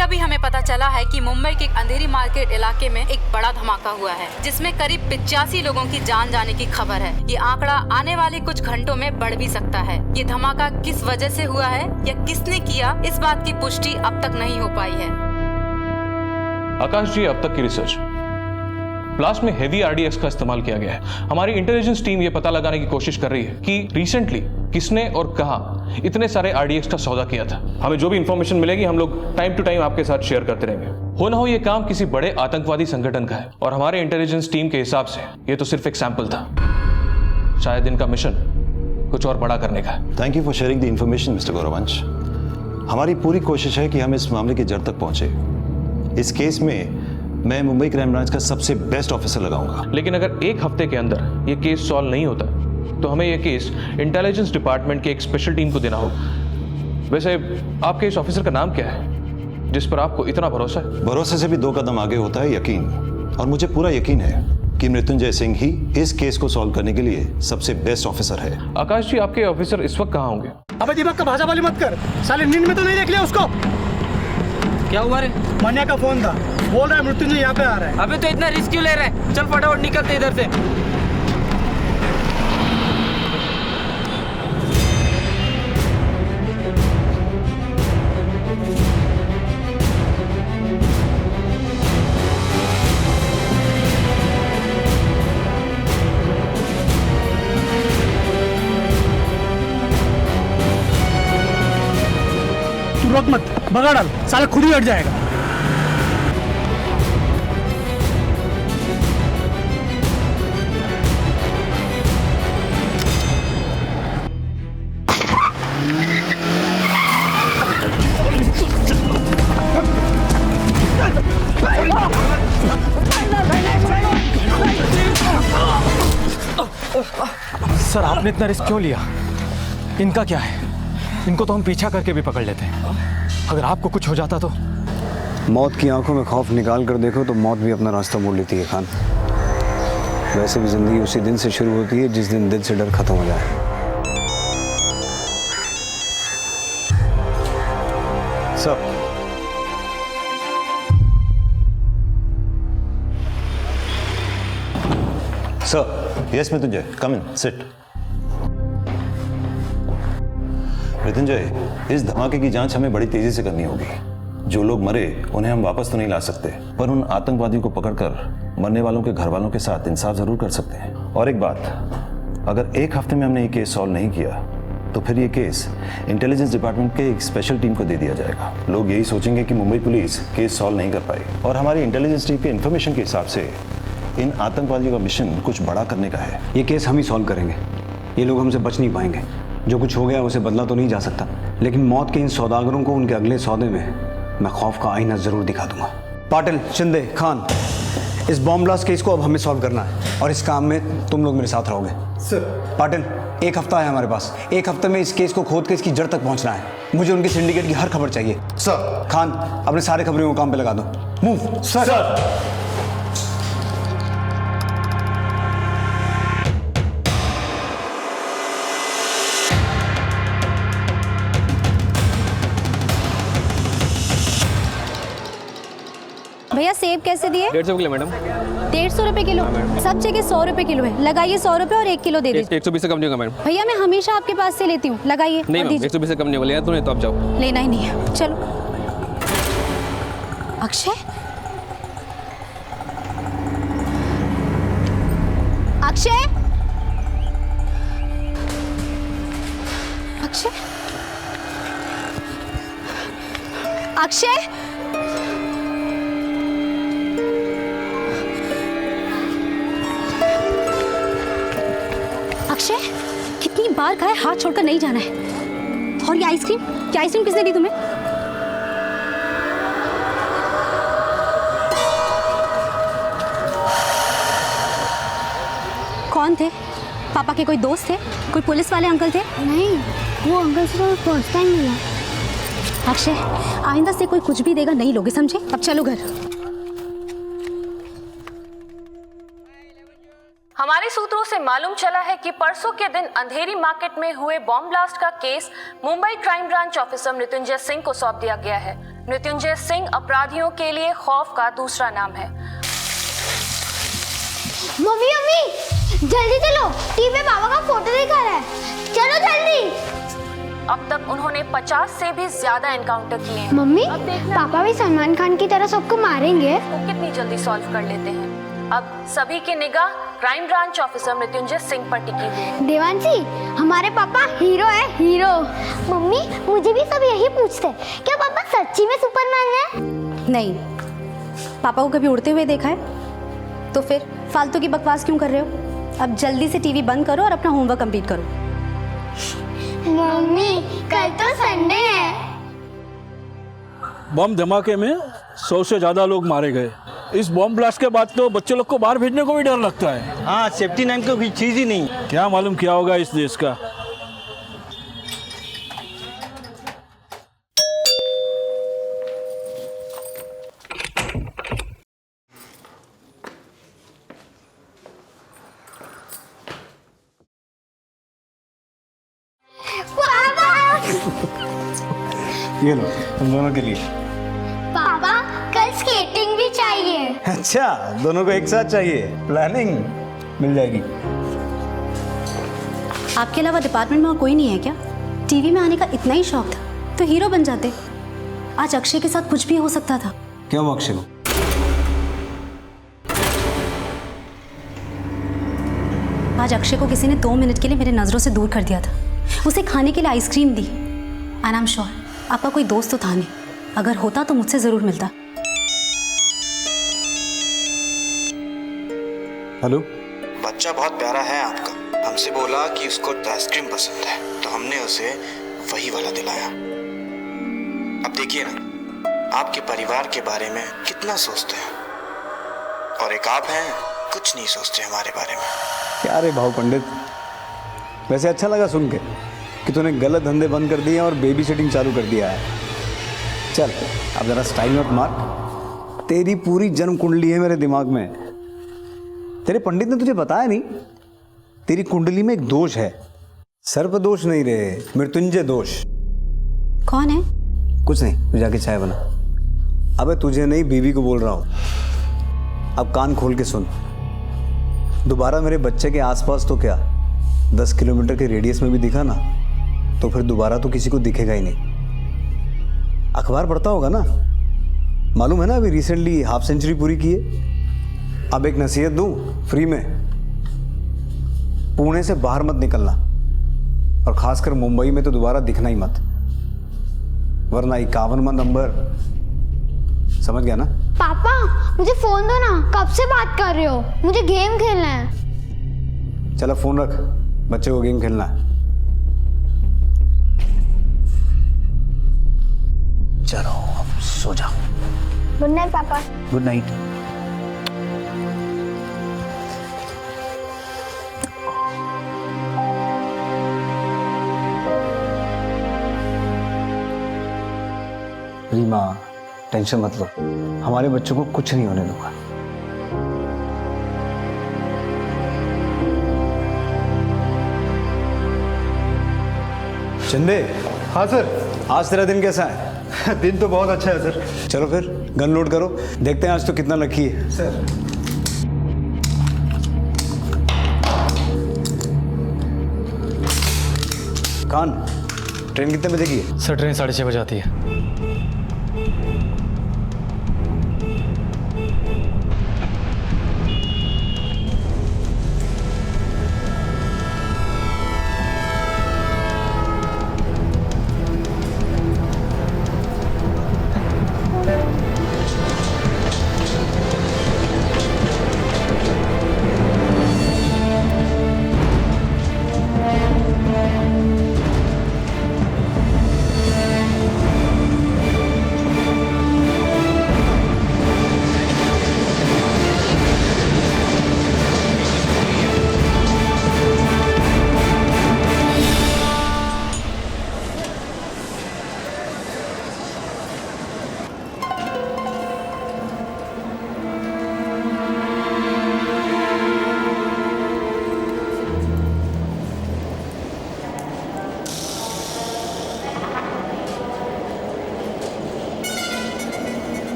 अभी हमें पता चला है कि मुंबई के अंधेरी मार्केट इलाके में एक बड़ा धमाका हुआ है, जिसमें करीब 85 लोगों की जान जाने की खबर है। ये आंकड़ा आने वाले कुछ घंटों में बढ़ भी सकता है। ये धमाका किस वजह से हुआ है या किसने किया, इस बात की पुष्टि अब तक नहीं हो पाई है। आकाश जी, अब तक की रिसर्च ब्लास्ट में हेवी आरडीएक्स का इस्तेमाल किया गया है। हमारी इंटेलिजेंस टीम ये पता लगाने की कोशिश कर रही है कि रिसेंटली किसने और कहां इतने सारे आरडीएक्स का सौदा किया था। हमें जो भी इंफॉर्मेशन मिलेगी हम लोग टाइम टू टाइम आपके साथ शेयर करते रहेंगे। हो ना हो ये काम किसी बड़े आतंकवादी संगठन का है और हमारे इंटेलिजेंस टीम के हिसाब से ये तो सिर्फ एक सैंपल था। शायद इनका मिशन कुछ और बड़ा करने का है। Thank you for sharing the information mister Gauravansh. हमारी पूरी कोशिश है कि हम इस मामले की जड़ तक पहुंचे। इस केस में मैं मुंबई क्राइम ब्रांच का सबसे बेस्ट ऑफिसर लगाऊंगा। लेकिन अगर एक हफ्ते के अंदर ये केस सॉल्व नहीं होता तो हमें ये केस इंटेलिजेंस डिपार्टमेंट की एक स्पेशल टीम को देना होगा। वैसे आपके इस ऑफिसर का नाम क्या है जिस पर आपको इतना भरोसा है? भरोसे से भी 2 कदम आगे होता है यकीन, और मुझे पूरा यकीन है कि मृत्युंजय सिंह ही इस केस को सॉल्व करने के लिए सबसे बेस्ट ऑफिसर है। आकाश जी, आपके ऑफिसर इस वक्त कहाँ होंगे? अबे दिमाग का भाषा वाली मत कर, साले नींद में तो नहीं देख लिया उसको? क्या हुआ रे? मनिया का फोन था, बोल रहा है मृत्युंजय यहाँ पे आ रहा है। अबे तो इतना रिस्क क्यों ले रहा है? चल फटाफट निकलते इधर से। तू रोक मत, भगा डाल, साला खुद ही हट जाएगा। सर, आपने इतना रिस्क क्यों लिया? इनका क्या है? इनको तो हम पीछा करके भी पकड़ लेते हैं। अगर आपको कुछ हो जाता तो? मौत की आंखों में खौफ निकाल कर देखो तो मौत भी अपना रास्ता मोड़ लेती है खान। वैसे भी जिंदगी उसी दिन से शुरू होती है जिस दिन दिल से डर खत्म हो जाए। सर सर यस मृत्युंजय, कम इन, सिट। मृत्युंजय, इस धमाके की जांच हमें बड़ी तेजी से करनी होगी। जो लोग मरे उन्हें हम वापस तो नहीं ला सकते, पर उन आतंकवादियों को पकड़कर मरने वालों के घर वालों के साथ इंसाफ जरूर कर सकते हैं। और एक बात, अगर एक हफ्ते में हमने ये केस सॉल्व नहीं किया तो फिर ये केस इंटेलिजेंस डिपार्टमेंट के एक स्पेशल टीम को दे दिया जाएगा। लोग यही सोचेंगे कि मुंबई पुलिस केस सॉल्व नहीं कर पाई, और हमारी इंटेलिजेंस टीम के इन्फॉर्मेशन के हिसाब से इन आतंकवादियों का मिशन कुछ बड़ा करने का है। ये केस हम ही सॉल्व करेंगे, ये लोग हमसे बच नहीं पाएंगे। जो कुछ हो गया उसे बदला तो नहीं जा सकता, लेकिन मौत के इन सौदागरों को उनके अगले सौदे में मैं खौफ का आईना जरूर दिखा दूंगा। पाटिल, शिंदे, खान, इस बॉम्ब ब्लास्ट केस को अब हमें सॉल्व करना है, और इस काम में तुम लोग मेरे साथ रहोगे। सर। पाटिल, एक हफ्ता है हमारे पास, एक हफ्ते में इस केस को खोद के इसकी जड़ तक पहुंचना है। मुझे उनके सिंडिकेट की हर खबर चाहिए। सर। खान, अपने सारे खबरों को काम पे लगा दो। मूव। सर। भैया सेब कैसे दिए? 150 किलो मैडम। 150 रुपए किलो? सब जगह 100 रुपए किलो है, लगाइए 100 रुपए और 1 किलो दे दीजिए। 120 से कम नहीं होगा मैडम। भैया मैं हमेशा आपके पास से लेती हूँ, लगाइए। नहीं मैम, 120 से कम नहीं होगा, तो नहीं तो आप जाओ। लेना ही नहीं है, चलो। अक्षय, अक्षय, अक्षय, अक्षय, अक्षय, कितनी बार कहा है हाथ छोड़कर नहीं जाना है। और ये आइसक्रीम, क्या आइसक्रीम किसने दी तुम्हें? कौन थे? पापा के कोई दोस्त थे? कोई पुलिस वाले अंकल थे? नहीं, वो अंकल से तो फर्स्ट टाइम मिला। अक्षय, आइंदा से कोई कुछ भी देगा नहीं लोगे, समझे? अब चलो घर। हमारे सूत्रों से मालूम चला है कि परसों के दिन अंधेरी मार्केट में हुए बॉम्ब ब्लास्ट का case Mumbai crime branch officer Mrityunjay Singh को सौंप दिया गया है। मृत्युंजय सिंह अपराधियों के लिए खौफ का दूसरा नाम है। मम्मी मम्मी जल्दी चलो, टीवी पे पापा का फोटो दिखा रहा है, चलो जल्दी। अब तक उन्होंने 50 से भी ज्यादा एनकाउंटर किए हैं। मम्मी, पापा भी सलमान खान की तरह सबको मारेंगे? वो कितनी जल्दी सॉल्व कर लेते हैं। अब सभी की निगाह crime branch officer Mrityunjay Singh पर टिकी हुई है। देवांशी, हमारे पापा हीरो है, हीरो। मम्मी, मुझे भी सब यही पूछते हैं, क्या पापा सच्ची में सुपरमैन है? नहीं, पापा को कभी उड़ते हुए देखा है? तो फिर फालतू की बकवास क्यों कर रहे हो? अब जल्दी से टीवी बंद करो और अपना होमवर्क कंप्लीट करो। मम्मी, कल तो संडे है। बम धमाके में 100 से ज्यादा लोग मारे गए। इस बॉम्ब ब्लास्ट के बाद तो बच्चे लोग को बाहर भेजने को भी डर लगता है। हाँ, सेफ्टी नाम की कोई चीज ही नहीं। क्या मालूम क्या होगा इस देश का। ये लो, तुम दोनों के लिए। पापा, कल स्केटिंग भी चाहिए। अच्छा, दोनों को एक साथ चाहिए? प्लानिंग मिल जाएगी। आपके अलावा डिपार्टमेंट में और कोई नहीं है क्या? टीवी में आने का इतना ही शौक था तो हीरो बन जाते। आज अक्षय के साथ कुछ भी हो सकता था। क्या हुआ अक्षय को? आज अक्षय को किसी ने 2 मिनट के लिए मेरे नजरों से दूर कर दिया था। उसे खाने के लिए ice cream the. And I am sure आपका कोई दोस्त तो था नहीं, अगर होता तो मुझसे जरूर मिलता। हेलो। बच्चा बहुत प्यारा है आपका, हमसे बोला कि उसको आइसक्रीम पसंद है, तो हमने उसे वही वाला दिलाया। अब देखिए ना, आपके परिवार के बारे में कितना सोचते हैं, और एक आप हैं कुछ नहीं सोचते हमारे बारे में। क्या रे भाव पंडित, वैसे अच्छा लगा सुन के कि तूने गलत धंधे बंद कर दिए और बेबी सिटिंग चालू कर दिया है। चल अब जरा स्टाइल मत मार, तेरी पूरी जन्म कुंडली है मेरे दिमाग में। तेरे पंडित ने तुझे बताया नहीं, तेरी कुंडली में एक दोष है। सर्प दोष नहीं रे, मृत्युंजय दोष। कौन है? कुछ नहीं, तू जाके चाय बना। अबे तुझे नहीं, बीवी को बोल रहा हूँ। अब कान खोल के सुन। दोबारा मेरे बच्चे के आसपास तो क्या 10 किलोमीटर के रेडियस में भी दिखा ना, तो फिर दोबारा तो किसी को दिखेगा ही नहीं। अखबार पढ़ता होगा ना, मालूम है ना अभी रिसेंटली हाफ सेंचुरी पूरी की है। अब एक नसीहत दूं फ्री में, पुणे से बाहर मत निकलना, और खासकर मुंबई में तो दोबारा दिखना ही मत, वरना 51वां नंबर, समझ गया ना? पापा मुझे फोन दो ना, कब से बात कर रहे हो? मुझे गेम खेलना है। चलो फोन रख, बच्चे को गेम खेलना है। चलो अब सो जाओ। गुड नाइट पापा। Good night. रीमा टेंशन मत लो, हमारे बच्चों को कुछ नहीं होने दूंगा। चंदे। हाँ सर। आज तेरा दिन कैसा है? दिन तो बहुत अच्छा है सर। चलो फिर गन लोड करो, देखते हैं आज तो कितना लकी है। सर खान, ट्रेन कितने बजे की है? सर ट्रेन 6:30 बजे आती है।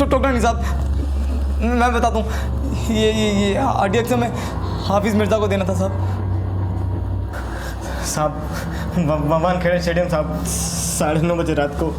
टोकना साहब, मैं बताता हूँ, ये RDX में हाफिज मिर्जा को देना था साहब। भगवान खेड़े स्टेडियम साहब, 9:30 बजे रात को।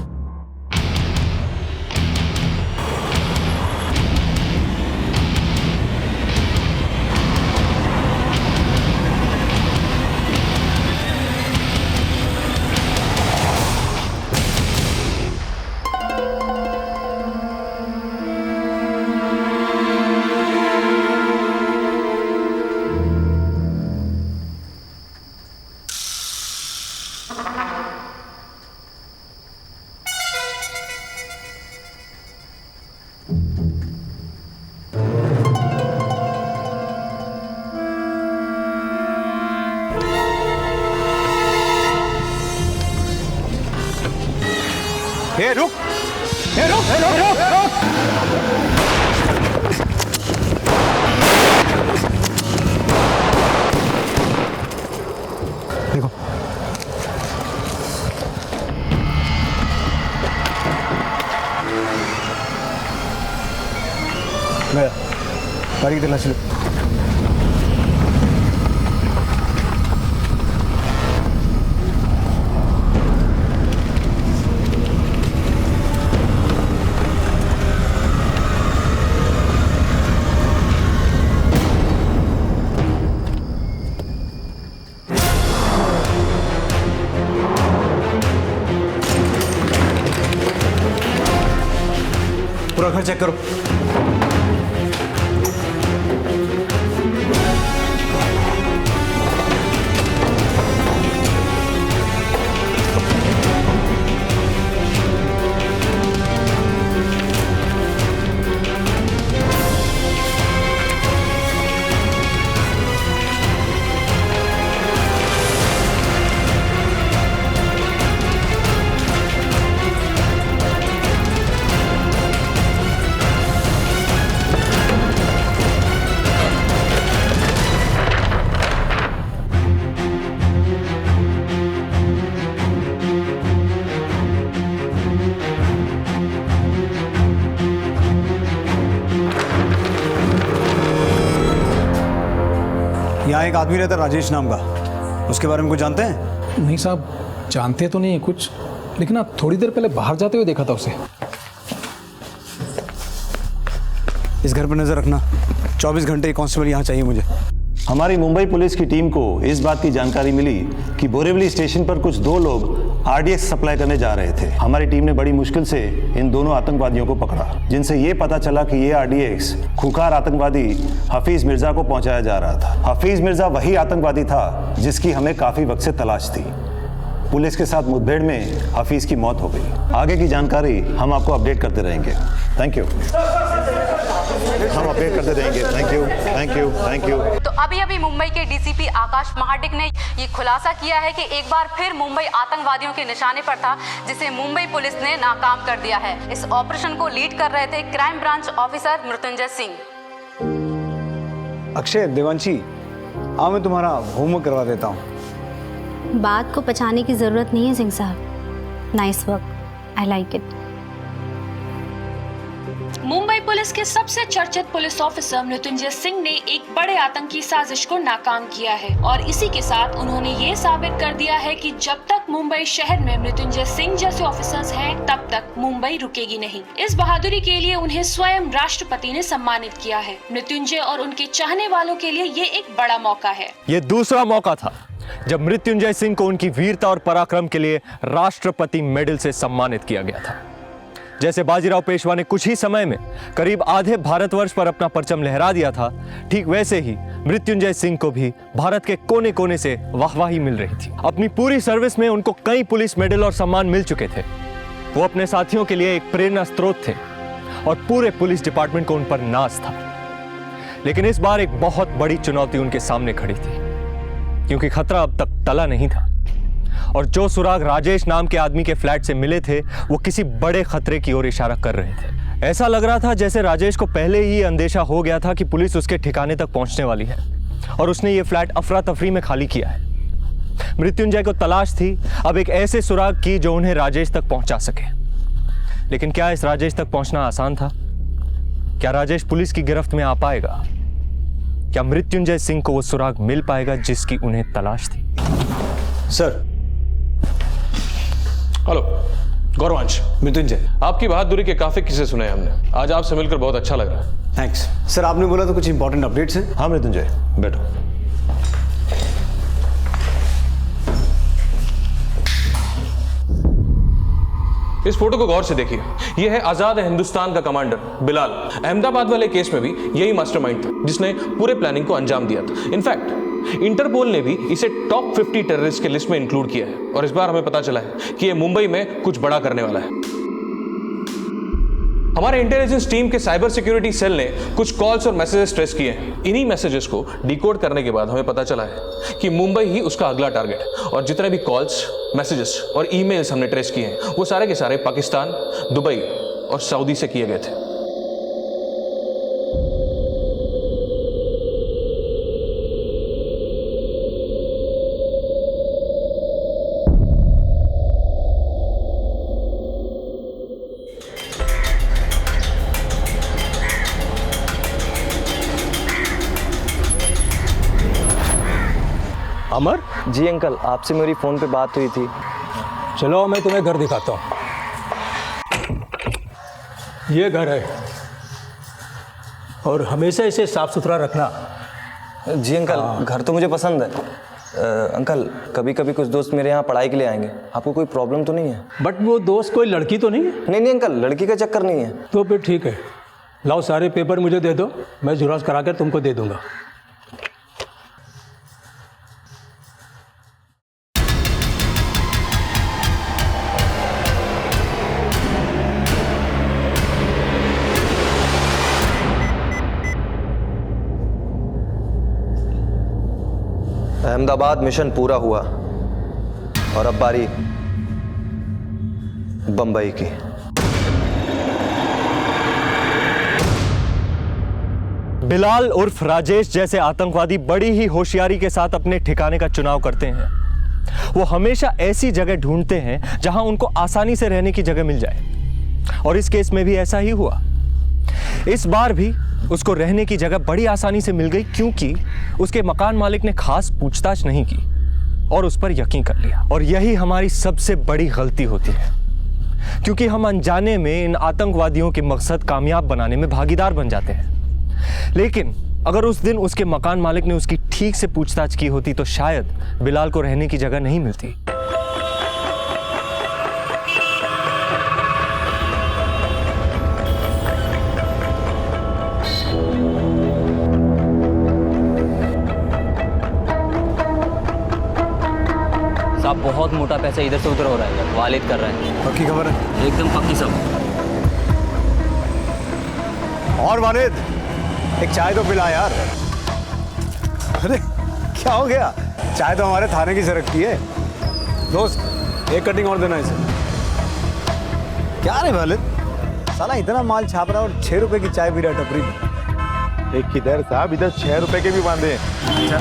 ए रुक, ए रुक, ए रुक, रुक, रुक। देखो गया, गाड़ी की तलाशी लो। पूरा घर चेक करो। यहाँ एक आदमी रहता है राजेश नाम का, उसके बारे में कुछ जानते हैं? नहीं साहब, जानते तो नहीं कुछ, लेकिन आप थोड़ी देर पहले बाहर जाते हुए देखा था उसे। इस घर पर नजर रखना, 24 घंटे कांस्टेबल यहाँ चाहिए मुझे। हमारी मुंबई पुलिस की टीम को इस बात की जानकारी मिली कि बोरीवली स्टेशन पर कुछ 2 लोग आरडीएक्स सप्लाई करने जा रहे थे। हमारी टीम ने बड़ी मुश्किल से इन दोनों आतंकवादियों को पकड़ा, जिनसे ये पता चला कि ये आरडीएक्स खूंखार आतंकवादी हफीज मिर्जा को पहुंचाया जा रहा था। हफीज मिर्जा वही आतंकवादी था जिसकी हमें काफी वक्त से तलाश थी। पुलिस के साथ मुठभेड़ में हफीज की मौत हो गई। आगे की जानकारी हम आपको अपडेट करते रहेंगे। Thank you. हम अपडेट करते रहेंगे। Thank you, thank you, thank you. तो अभी मुंबई के डीसीपी आकाश महाडिक ने ये खुलासा किया है कि एक बार फिर मुंबई आतंकवादियों के निशाने पर था, जिसे मुंबई पुलिस ने नाकाम कर दिया है। इस ऑपरेशन को लीड कर रहे थे crime branch officer Mrityunjay Singh. Akshay, Devanshi, आओ मैं तुम्हारा होमवर्क करवा देता हूँ। बात को पछाने की जरूरत नहीं है सिंह साहब। Nice work, I like it. Mumbai police के सबसे चर्चित पुलिस ऑफिसर मृत्युंजय सिंह ने एक बड़े आतंकी साजिश को नाकाम किया है और इसी के साथ उन्होंने ये साबित कर दिया है कि जब तक मुंबई शहर में मृत्युंजय सिंह जैसे ऑफिसर्स हैं, तब तक मुंबई रुकेगी नहीं। इस बहादुरी के लिए उन्हें स्वयं राष्ट्रपति ने सम्मानित किया है। मृत्युंजय और उनके चाहने वालों के लिए ये एक बड़ा मौका है। ये दूसरा मौका था जब मृत्युंजय सिंह को उनकी वीरता और पराक्रम के लिए राष्ट्रपति मेडल से सम्मानित किया गया था। जैसे बाजीराव पेशवा ने कुछ ही समय में करीब आधे भारतवर्ष पर अपना परचम लहरा दिया था, ठीक वैसे ही मृत्युंजय सिंह को भी भारत के कोने कोने से वाहवाही मिल रही थी। अपनी पूरी सर्विस में उनको कई पुलिस मेडल और सम्मान मिल चुके थे। वो अपने साथियों के लिए एक प्रेरणा स्रोत थे और पूरे पुलिस डिपार्टमेंट को उन पर नाज था। लेकिन इस बार एक बहुत बड़ी चुनौती उनके सामने खड़ी थी, क्योंकि खतरा अब तक टला नहीं था और जो सुराग राजेश नाम के आदमी के फ्लैट से मिले थे वो किसी बड़े खतरे की ओर इशारा कर रहे थे। ऐसा लग रहा था जैसे राजेश को पहले ही अंदेशा हो गया था कि पुलिस उसके ठिकाने तक पहुंचने वाली है और उसने ये फ्लैट अफरा तफरी में खाली किया है। मृत्युंजय को तलाश थी अब एक ऐसे सुराग की जो उन्हें राजेश तक पहुंचा सके। लेकिन क्या इस राजेश तक पहुंचना आसान था? क्या राजेश पुलिस की गिरफ्त में आ पाएगा? क्या मृत्युंजय सिंह को वो सुराग मिल पाएगा जिसकी उन्हें तलाश थी? सर। हेलो गौरवांश। मृत्युंजय, आपकी बहादुरी के काफी किस्से सुने हमने। आज आपसे मिलकर बहुत अच्छा लग रहा है। Thanks sir. आपने बोला तो कुछ इंपॉर्टेंट अपडेट्स हैं? हाँ मृत्युंजय, बैठो। इस फोटो को गौर से देखिए। यह है आजाद हिंदुस्तान का कमांडर बिलाल। अहमदाबाद वाले केस में भी यही मास्टरमाइंड था जिसने पूरे प्लानिंग को अंजाम दिया था। इनफैक्ट इंटरपोल ने भी इसे टॉप 50 टेररिस्ट के लिस्ट में इंक्लूड किया है और इस बार हमें पता चला है कि यह मुंबई में कुछ बड़ा करने वाला है। हमारे इंटेलिजेंस टीम के साइबर सिक्योरिटी सेल ने कुछ कॉल्स और मैसेजेस ट्रेस किए हैं। इन्हीं मैसेजेस को डिकोड करने के बाद हमें पता चला है कि मुंबई ही उसका अगला टारगेट है और जितने भी कॉल्स, मैसेजेस और ईमेल्स हमने ट्रेस किए हैं, वो सारे के सारे पाकिस्तान, दुबई और सऊदी से किए गए थे। अमर? जी अंकल, आपसे मेरी फ़ोन पे बात हुई थी। चलो मैं तुम्हें घर दिखाता हूँ। ये घर है और हमेशा इसे साफ सुथरा रखना। जी अंकल, घर तो मुझे पसंद है। अंकल, कभी कभी कुछ दोस्त मेरे यहाँ पढ़ाई के लिए आएंगे, आपको कोई प्रॉब्लम तो नहीं है? बट वो दोस्त कोई लड़की तो नहीं है? नहीं अंकल, लड़की का चक्कर नहीं है। तो फिर ठीक है, लाओ सारे पेपर मुझे दे दो, मैं झेरॉक्स करा कर तुमको दे दूंगा। अहमदाबाद मिशन पूरा हुआ और अब बारी बंबई की। बिलाल उर्फ राजेश जैसे आतंकवादी बड़ी ही होशियारी के साथ अपने ठिकाने का चुनाव करते हैं। वो हमेशा ऐसी जगह ढूंढते हैं जहां उनको आसानी से रहने की जगह मिल जाए, और इस केस में भी ऐसा ही हुआ। इस बार भी उसको रहने की जगह बड़ी आसानी से मिल गई, क्योंकि उसके मकान मालिक ने खास पूछताछ नहीं की और उस पर यकीन कर लिया। और यही हमारी सबसे बड़ी गलती होती है, क्योंकि हम अनजाने में इन आतंकवादियों के मकसद कामयाब बनाने में भागीदार बन जाते हैं। लेकिन अगर उस दिन उसके मकान मालिक ने उसकी ठीक से पूछताछ की होती तो शायद बिलाल को रहने की जगह नहीं मिलती। साहब, बहुत मोटा पैसा इधर से उधर हो रहा है, वालिद कर रहे हैं। पक्की खबर है? एकदम पक्की सब। और वालिद, एक चाय तो पिला यार। अरे क्या हो गया? चाय तो हमारे थाने की सरकती है। दोस्त, एक कटिंग और देना इसे। क्या रे वालिद, साला इतना माल छाप रहा है और 6 रुपए की चाय पी रहा है टपरी में। एक किधर साहब, इधर 6 रुपए के भी बांधे। अच्छा,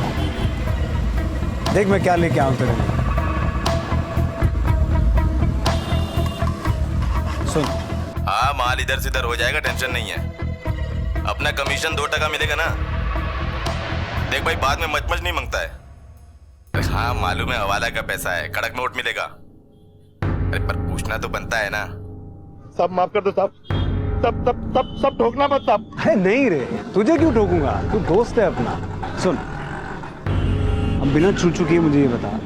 देख मैं क्या लेके आऊं तेरे लिए। सुन, हाँ, माल इधर से इधर हो जाएगा, टेंशन नहीं है। अपना कमीशन 2% मिलेगा ना। देख भाई, बाद में मच नहीं मांगता है। हाँ मालूम है, हवाला का पैसा है, कड़क नोट मिलेगा। अरे पर पूछना तो बनता है ना। सब माफ कर दो साहब, सब ठोकना मत साहब। अरे नहीं रे, तुझे क्यों ठोकूंगा, तू दोस्त है अपना। सुन, अब बिना छू चुकी मुझे ये बता,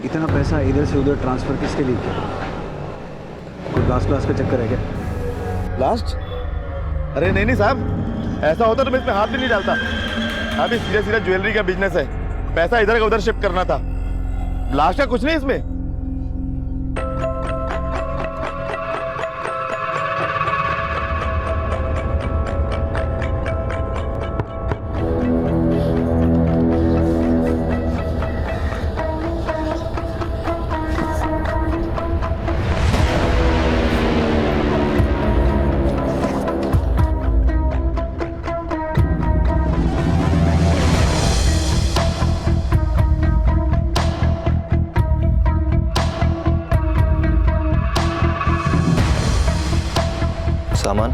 इतना पैसा इधर से उधर ट्रांसफर किसके लिए किया? कोई लास्ट का चक्कर है क्या? लास्ट? अरे नहीं साहब, ऐसा होता तो मैं इसमें हाथ भी नहीं डालता। अभी सीधा ज्वेलरी का बिजनेस है, पैसा इधर का उधर शिफ्ट करना था। लास्ट का कुछ नहीं इसमें। सामान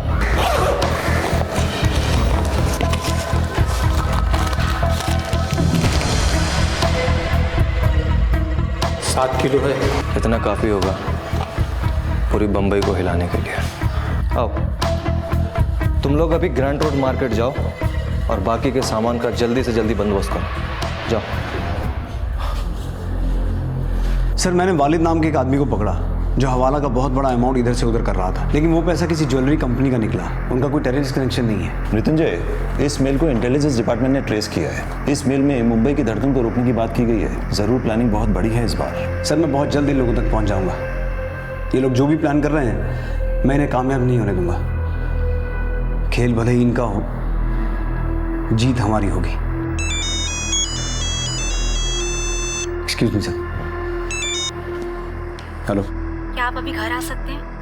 7 किलो है। इतना काफी होगा पूरी बंबई को हिलाने के लिए। आओ, तुम लोग अभी ग्रैंड रोड मार्केट जाओ और बाकी के सामान का जल्दी से जल्दी बंदोबस्त करो। जाओ। सर, मैंने वालिद नाम के एक आदमी को पकड़ा जो हवाला का बहुत बड़ा अमाउंट इधर से उधर कर रहा था, लेकिन वो पैसा किसी ज्वेलरी कंपनी का निकला। उनका कोई टेररिस्ट कनेक्शन नहीं है। मृत्युंजय, इस मेल को इंटेलिजेंस डिपार्टमेंट ने ट्रेस किया है। इस मेल में मुंबई की धड़कन को रोकने की बात की गई है। जरूर प्लानिंग बहुत बड़ी है इस बार। सर, मैं बहुत जल्दी लोगों तक पहुंच जाऊंगा। ये लोग जो भी प्लान कर रहे हैं, मैं इन्हें कामयाब नहीं होने दूंगा। खेल भले ही इनका हो, जीत हमारी होगी। Excuse me sir. हेलो, क्या आप अभी घर आ सकते हैं?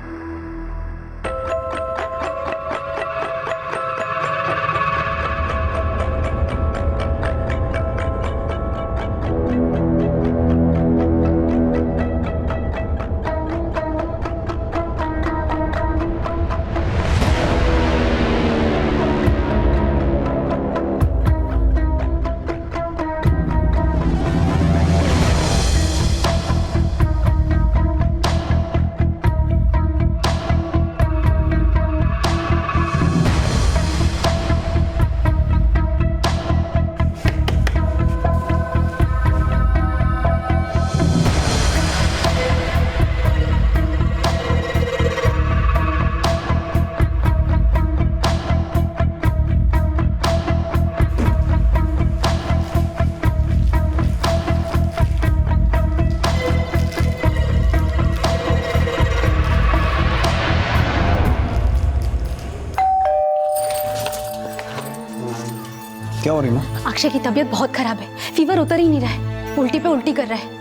क्या हो रही माँ? अक्षय की तबीयत बहुत खराब है, फीवर उतर ही नहीं रहा है, उल्टी पे उल्टी कर रहा है।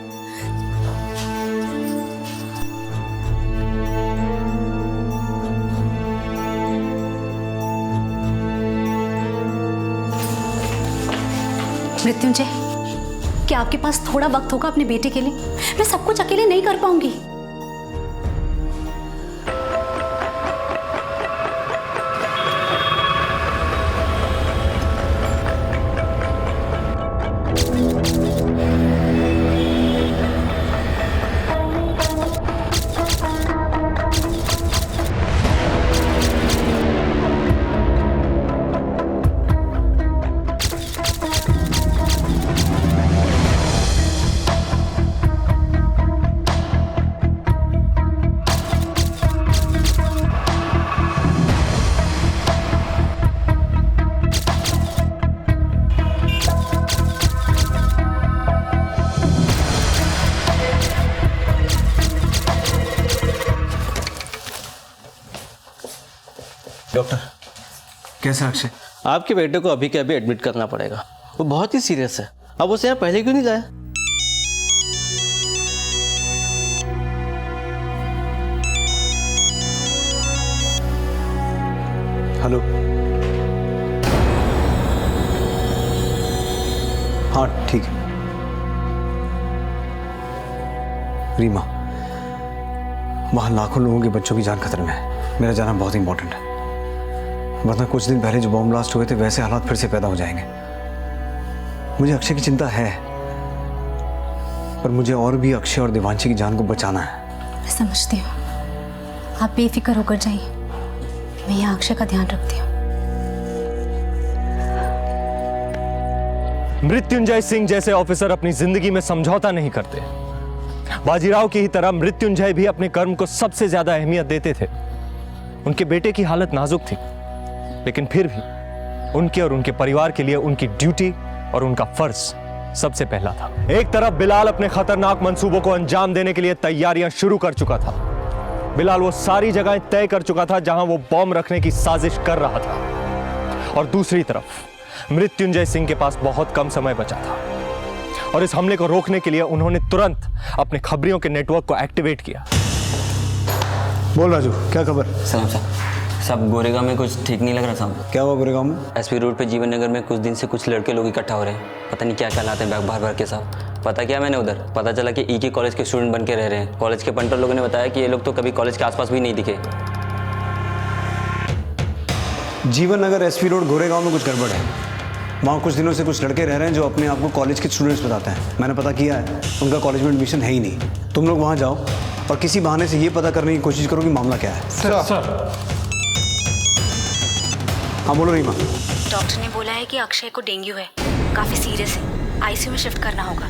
मृत्युंजय, क्या आपके पास थोड़ा वक्त होगा अपने बेटे के लिए? मैं सब कुछ अकेले नहीं कर पाऊंगी। डॉक्टर, कैसा अक्षय? आपके बेटे को अभी के अभी एडमिट करना पड़ेगा, वो बहुत ही सीरियस है। अब उसे यहाँ पहले क्यों नहीं लाया? हेलो, हाँ ठीक है। रीमा, वहां लाखों लोगों के बच्चों की जान खतरे में है। मेरा जाना बहुत इंपॉर्टेंट है, वरना कुछ दिन पहले जो बॉम्ब ब्लास्ट हुए थे वैसे हालात फिर से पैदा हो जाएंगे। मुझे अक्षय की चिंता है, पर मुझे और भी अक्षय और देवांशी की जान को बचाना है। मैं समझती हूँ, आप बेफिक्र होकर जाइए, मैं यहाँ अक्षय का ध्यान रखती हूँ। मृत्युंजय सिंह जैसे ऑफिसर अपनी जिंदगी में समझौता नहीं करते। बाजीराव की ही तरह मृत्युंजय भी अपने कर्म को सबसे ज्यादा अहमियत देते थे। उनके बेटे की हालत नाजुक थी, लेकिन फिर भी उनके और उनके परिवार के लिए उनकी ड्यूटी और उनका फर्ज सबसे पहला था। एक तरफ बिलाल अपने खतरनाक मंसूबों को अंजाम देने के लिए तैयारियां शुरू कर चुका था। बिलाल वो सारी जगहें तय कर चुका था जहां वो बॉम्ब रखने की साजिश कर रहा था, और दूसरी तरफ मृत्युंजय सिंह के पास बहुत कम समय बचा था, और इस हमले को रोकने के लिए उन्होंने तुरंत अपने खबरियों के नेटवर्क को एक्टिवेट किया। बोल राजू, क्या खबर? सब गोरेगांव में कुछ ठीक नहीं लग रहा साहब। क्या हुआ गोरेगांव में? एसपी रोड पे जीवन नगर में कुछ दिन से कुछ लड़के लोग इकट्ठा हो रहे हैं, पता नहीं क्या क्या लाते हैं बैग भर भर के साथ। पता क्या मैंने उधर पता चला कि के कॉलेज के स्टूडेंट बन के रह रहे हैं। कॉलेज के पंटर लोगों ने बताया कि ये लोग तो कभी कॉलेज के आसपास भी नहीं दिखे। जीवन नगर एसपी रोड गोरेगांव में कुछ गड़बड़ है। वहाँ कुछ दिनों से कुछ लड़के रह रहे हैं जो अपने आप को कॉलेज के स्टूडेंट्स बताते हैं। मैंने पता किया है, उनका कॉलेज में एडमिशन है ही नहीं। तुम लोग वहाँ जाओ और किसी बहाने से ये पता करने की कोशिश करो कि मामला क्या है। सर। हाँ बोलो रीमा। डॉक्टर ने बोला है कि अक्षय को डेंगू है, काफी सीरियस है, आईसीयू में शिफ्ट करना होगा।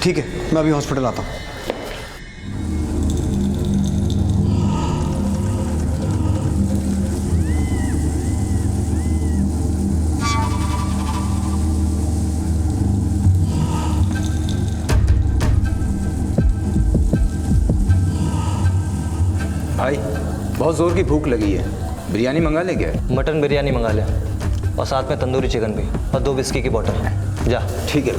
ठीक है, मैं अभी हॉस्पिटल आता हूँ। भाई बहुत जोर की भूख लगी है, बिरयानी मंगा ले क्या? मटन बिरयानी मंगा ले, और साथ में तंदूरी चिकन भी, और 2 विस्की की बोतल। जा। ठीक है।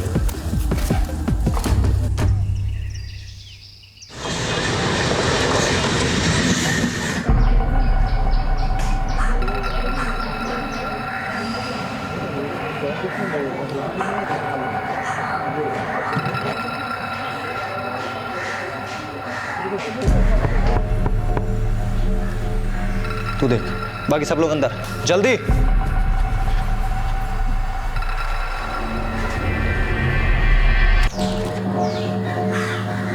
तू देख, बाकी सब लोग अंदर, जल्दी।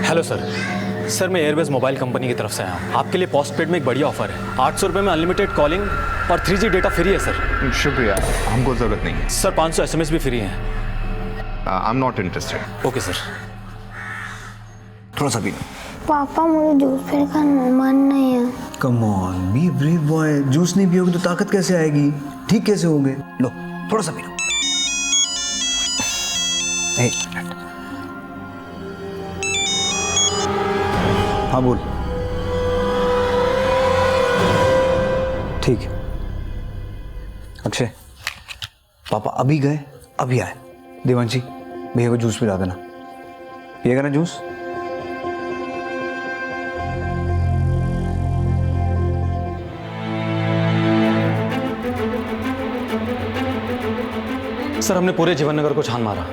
हेलो सर, मैं एयरवेज मोबाइल कंपनी की तरफ से आया हूँ। आपके लिए पोस्टपेड में एक बढ़िया ऑफर है। 800 रुपये में अनलिमिटेड कॉलिंग और 3G डेटा फ्री है सर। शुक्रिया, हमको ज़रूरत नहीं है सर। 500 SMS भी फ्री हैं। I am not interested. Okay sir. थोड़ा सा पी लो। पापा मुझे जूस पीने का मन नहीं है। Come on, be brave boy. Juice नहीं पियोगे तो ताकत कैसे आएगी? ठीक कैसे होगे? लो थोड़ा सा पी लो। हाँ बोल। ठीक है अक्षय, पापा अभी गए अभी आए। देवांशी भैया को जूस पिला देना। पिएगा ना जूस? सर, हमने पूरे जीवन नगर को छान मारा।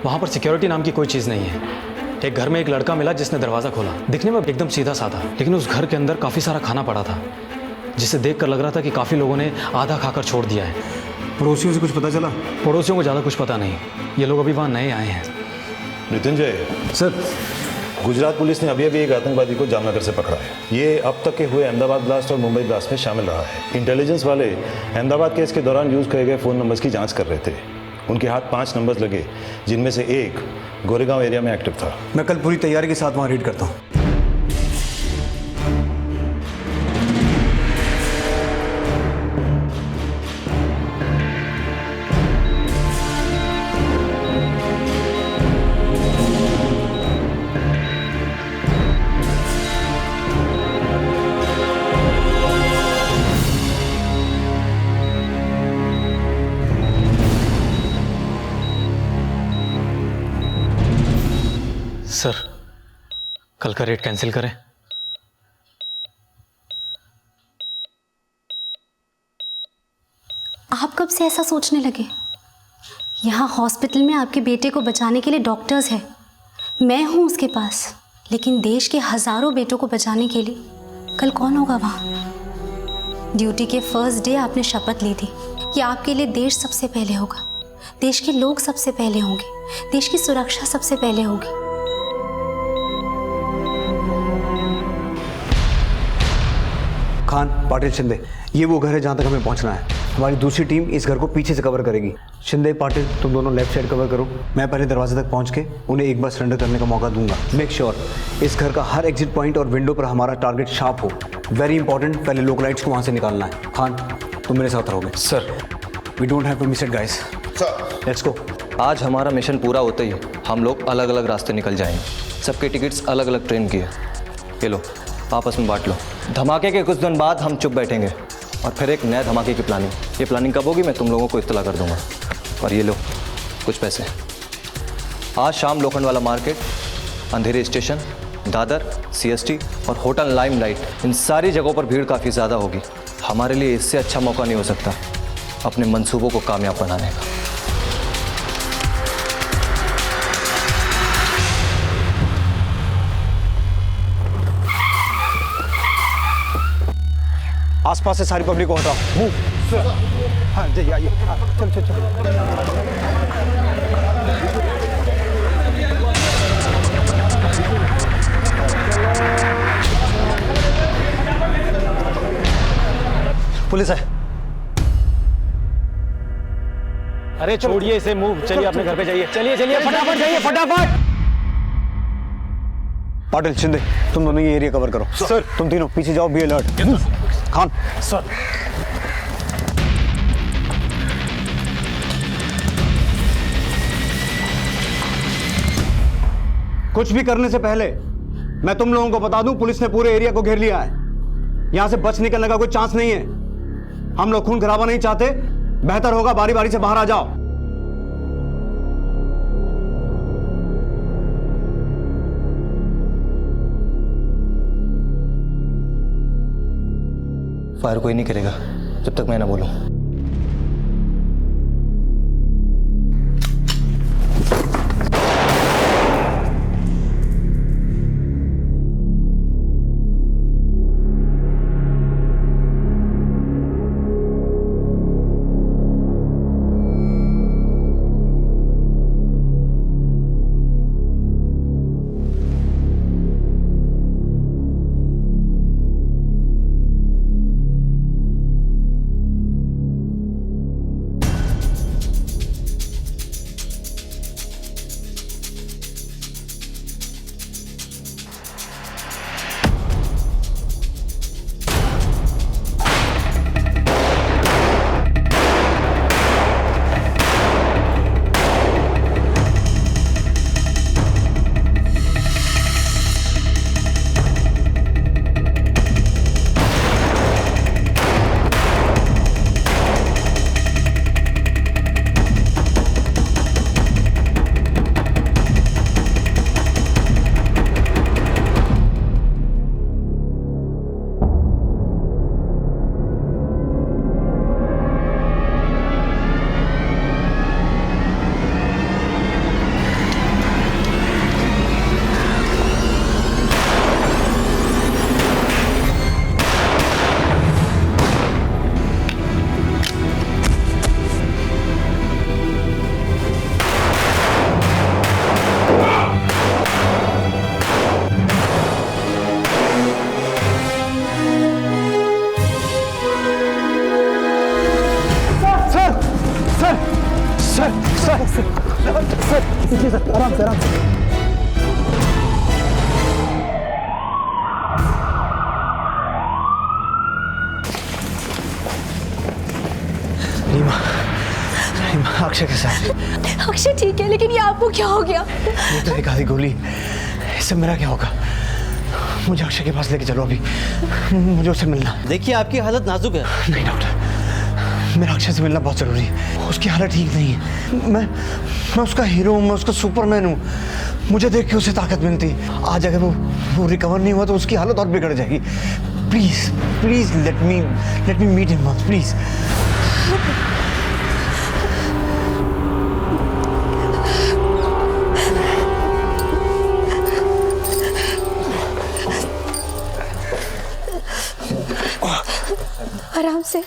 वहां पर सिक्योरिटी नाम की कोई चीज़ नहीं है। एक घर में एक लड़का मिला जिसने दरवाज़ा खोला। दिखने में एकदम सीधा साधा, लेकिन उस घर के अंदर काफ़ी सारा खाना पड़ा था, जिसे देखकर लग रहा था कि काफ़ी लोगों ने आधा खाकर छोड़ दिया है। पड़ोसियों से कुछ पता चला? पड़ोसियों को ज़्यादा कुछ पता नहीं, ये लोग अभी वहाँ नए आए हैं। मृत्युंजय सर, गुजरात पुलिस ने अभी अभी एक आतंकवादी को जामनगर से पकड़ा है। ये अब तक के हुए अहमदाबाद ब्लास्ट और मुंबई ब्लास्ट में शामिल रहा है। इंटेलिजेंस वाले अहमदाबाद केस के दौरान यूज किए गए फ़ोन नंबर्स की जांच कर रहे थे। उनके हाथ 5 नंबर्स लगे, जिनमें से एक गोरेगांव एरिया में एक्टिव था। मैं कल पूरी तैयारी के साथ वहाँ रेड करता हूँ। सर, कल का रेट कैंसिल करें? आप कब से ऐसा सोचने लगे? यहाँ हॉस्पिटल में आपके बेटे को बचाने के लिए डॉक्टर्स हैं, मैं हूँ उसके पास, लेकिन देश के हजारों बेटों को बचाने के लिए कल कौन होगा वहाँ? ड्यूटी के फर्स्ट डे आपने शपथ ली थी कि आपके लिए देश सबसे पहले होगा, देश के लोग सबसे पहले होंगे, देश की सुरक्षा सबसे पहले होगी। खान, पाटिल, शिंदे, ये वो घर है जहाँ तक हमें पहुँचना है। हमारी दूसरी टीम इस घर को पीछे से कवर करेगी। शिंदे, पाटिल, तुम दोनों लेफ्ट साइड कवर करो। मैं पहले दरवाजे तक पहुँच के उन्हें एक बार सरेंडर करने का मौका दूंगा। मेक श्योर इस घर का हर एग्जिट पॉइंट और विंडो पर हमारा टारगेट शार्प हो। वेरी इंपॉर्टेंट, पहले लोकलाइट्स को वहाँ से निकालना है। खान, तुम मेरे साथ रहोगे। Sir, we don't have to miss it guys. Let's go. आज हमारा मिशन पूरा होते ही हम लोग अलग अलग रास्ते निकल जाएंगे। सबके टिकट्स अलग अलग ट्रेन की है। ये लो, आपस में बांट लो। धमाके के कुछ दिन बाद हम चुप बैठेंगे और फिर एक नए धमाके की प्लानिंग। ये प्लानिंग कब होगी मैं तुम लोगों को इत्तला कर दूंगा। और ये लो कुछ पैसे। आज शाम लोखंडवाला मार्केट, अंधेरी स्टेशन, दादर, CST और होटल लाइमलाइट, इन सारी जगहों पर भीड़ काफ़ी ज़्यादा होगी। हमारे लिए इससे अच्छा मौका नहीं हो सकता अपने मंसूबों को कामयाब बनाने का। आसपास से सारी पब्लिक को हटाओ। मूव। हाँ जी, आइए। चल चल चल। पुलिस है। अरे छोड़िए इसे, मूव। चलिए अपने घर पे जाइए। चलिए चलिए फटाफट जाइए, फटाफट। पाटिल, शिंदे, तुम दोनों ये एरिया कवर करो। सर, तुम तीनों पीछे जाओ, बी अलर्ट। खान। सर। कुछ भी करने से पहले मैं तुम लोगों को बता दूं, पुलिस ने पूरे एरिया को घेर लिया है। यहां से बच निकलने का कोई चांस नहीं है। हम लोग खून खराबा नहीं चाहते। बेहतर होगा बारी बारी से बाहर आ जाओ। फायर कोई नहीं करेगा जब तक मैं ना बोलूं। लेकिन ये आपको क्या हो गया? ये तो एक आधी गोली, इससे मेरा क्या होगा? मुझे अक्षय के पास लेके चलो अभी, मुझे उससे मिलना। देखिए आपकी हालत नाजुक है। नहीं डॉक्टर, मेरा अक्षय से मिलना बहुत जरूरी है। उसकी हालत ठीक नहीं है। मैं उसका हीरो हूँ, मैं उसका सुपरमैन हूँ। मुझे देख के उसे ताकत मिलती। आज अगर वो रिकवर नहीं हुआ तो उसकी हालत और बिगड़ जाएगी। Please please let me meet him once, please. आराम से।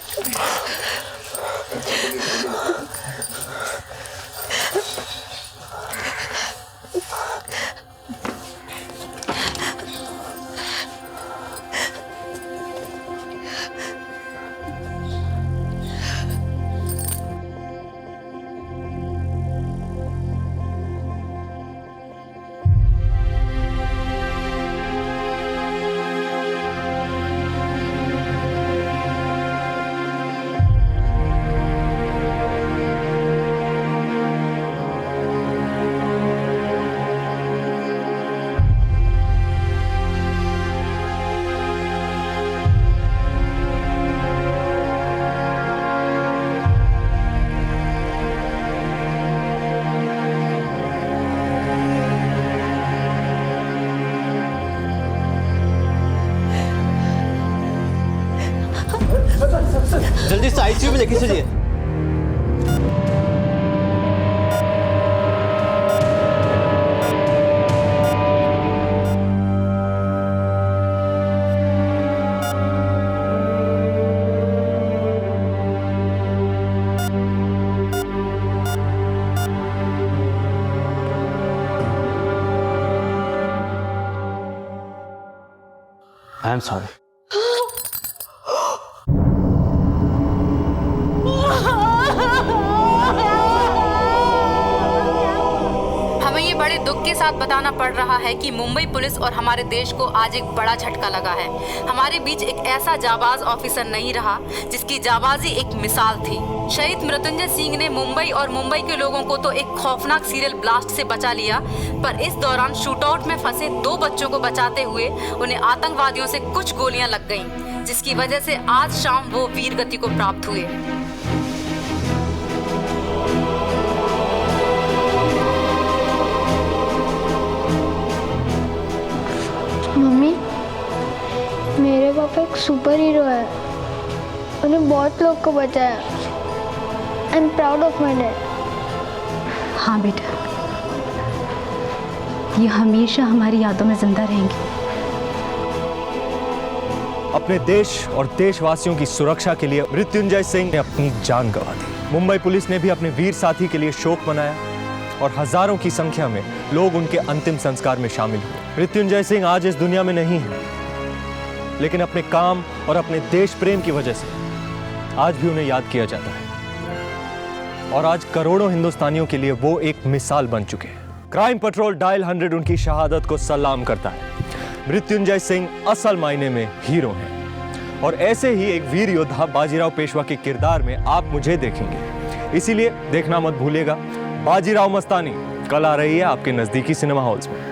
जल्दी से आईसीयू में लेके चलिए। I am sorry. हमें ये बड़े दुख के साथ बताना पड़ रहा है कि मुंबई पुलिस और हमारे देश को आज एक बड़ा झटका लगा है। हमारे बीच एक ऐसा जाबाज ऑफिसर नहीं रहा जिसकी जाबाजी एक मिसाल थी। शहीद मृत्युंजय सिंह ने मुंबई और मुंबई के लोगों को तो एक खौफनाक सीरियल ब्लास्ट से बचा लिया, पर इस दौरान शूटआउट में फंसे 2 बच्चों को बचाते हुए उन्हें आतंकवादियों से कुछ गोलियां लग गईं, जिसकी वजह से आज शाम वो वीर गति को प्राप्त हुए। मम्मी, मेरे पापा एक सुपर हीरो है। उन्हें बहुत लोग को बचाया। I am proud of my dad. हाँ बेटा, ये हमेशा हमारी यादों में जिंदा रहेंगे। अपने देश और देशवासियों की सुरक्षा के लिए मृत्युंजय सिंह ने अपनी जान गंवा दी। मुंबई पुलिस ने भी अपने वीर साथी के लिए शोक मनाया और हजारों की संख्या में लोग उनके अंतिम संस्कार में शामिल हुए। मृत्युंजय सिंह आज इस दुनिया में नहीं है, लेकिन अपने काम और अपने देश प्रेम की वजह से आज भी उन्हें याद किया जाता है। और आज करोड़ों हिंदुस्तानियों के लिए वो एक मिसाल बन चुके हैं। क्राइम पेट्रोल डायल 100 उनकी शहादत को सलाम करता है। मृत्युंजय सिंह असल मायने में हीरो हैं और ऐसे ही एक वीर योद्धा बाजीराव पेशवा के किरदार में आप मुझे देखेंगे। इसीलिए देखना मत भूलिएगा बाजीराव मस्तानी कल आ रही है आपके नजदीकी सिनेमा हॉल्स में।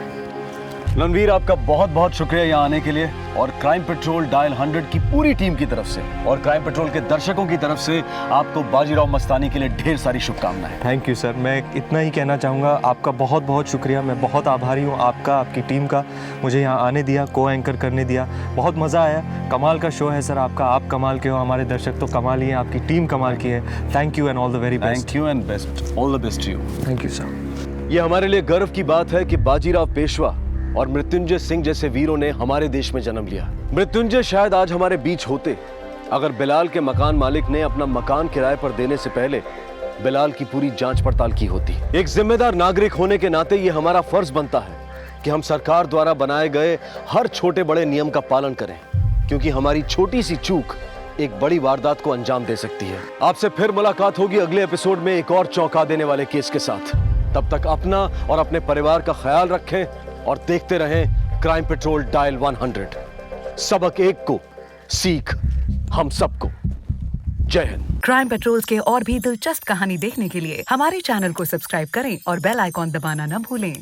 रणवीर, आपका बहुत बहुत शुक्रिया यहाँ आने के लिए और क्राइम पेट्रोल डायल 100 की पूरी टीम की तरफ से और क्राइम पेट्रोल के दर्शकों की तरफ से आपको बाजीराव मस्तानी के लिए ढेर सारी शुभकामनाएं। Thank you sir. मैं इतना ही कहना चाहूँगा, आपका बहुत बहुत शुक्रिया। मैं बहुत आभारी हूँ आपका, आपकी टीम का, मुझे यहाँ आने दिया, को एंकर करने दिया। बहुत मज़ा आया। कमाल का शो है सर आपका। आप कमाल के हो, हमारे दर्शक तो कमाल ही हैं, आपकी टीम कमाल की है। Thank you and all the very best. Thank you and best, all the best to you. Thank you sir. ये हमारे लिए गर्व की बात है कि बाजीराव पेशवा और मृत्युंजय सिंह जैसे वीरों ने हमारे देश में जन्म लिया। मृत्युंजय शायद आज हमारे बीच होते अगर बिलाल के मकान मालिक ने अपना मकान किराए पर देने से पहले बिलाल की पूरी जांच पड़ताल की होती। एक जिम्मेदार नागरिक होने के नाते ये हमारा फर्ज बनता है कि हम सरकार द्वारा बनाए गए हर छोटे बड़े नियम का पालन करें, क्योंकि हमारी छोटी सी चूक एक बड़ी वारदात को अंजाम दे सकती है। आपसे फिर मुलाकात होगी अगले एपिसोड में एक और चौंका देने वाले केस के साथ। तब तक अपना और अपने परिवार का ख्याल रखें और देखते रहें क्राइम पेट्रोल डायल 100। सबक एक को, सीख हम सबको। जय हिंद। क्राइम पेट्रोल्स के और भी दिलचस्प कहानी देखने के लिए हमारे चैनल को सब्सक्राइब करें और बेल आइकॉन दबाना न भूलें।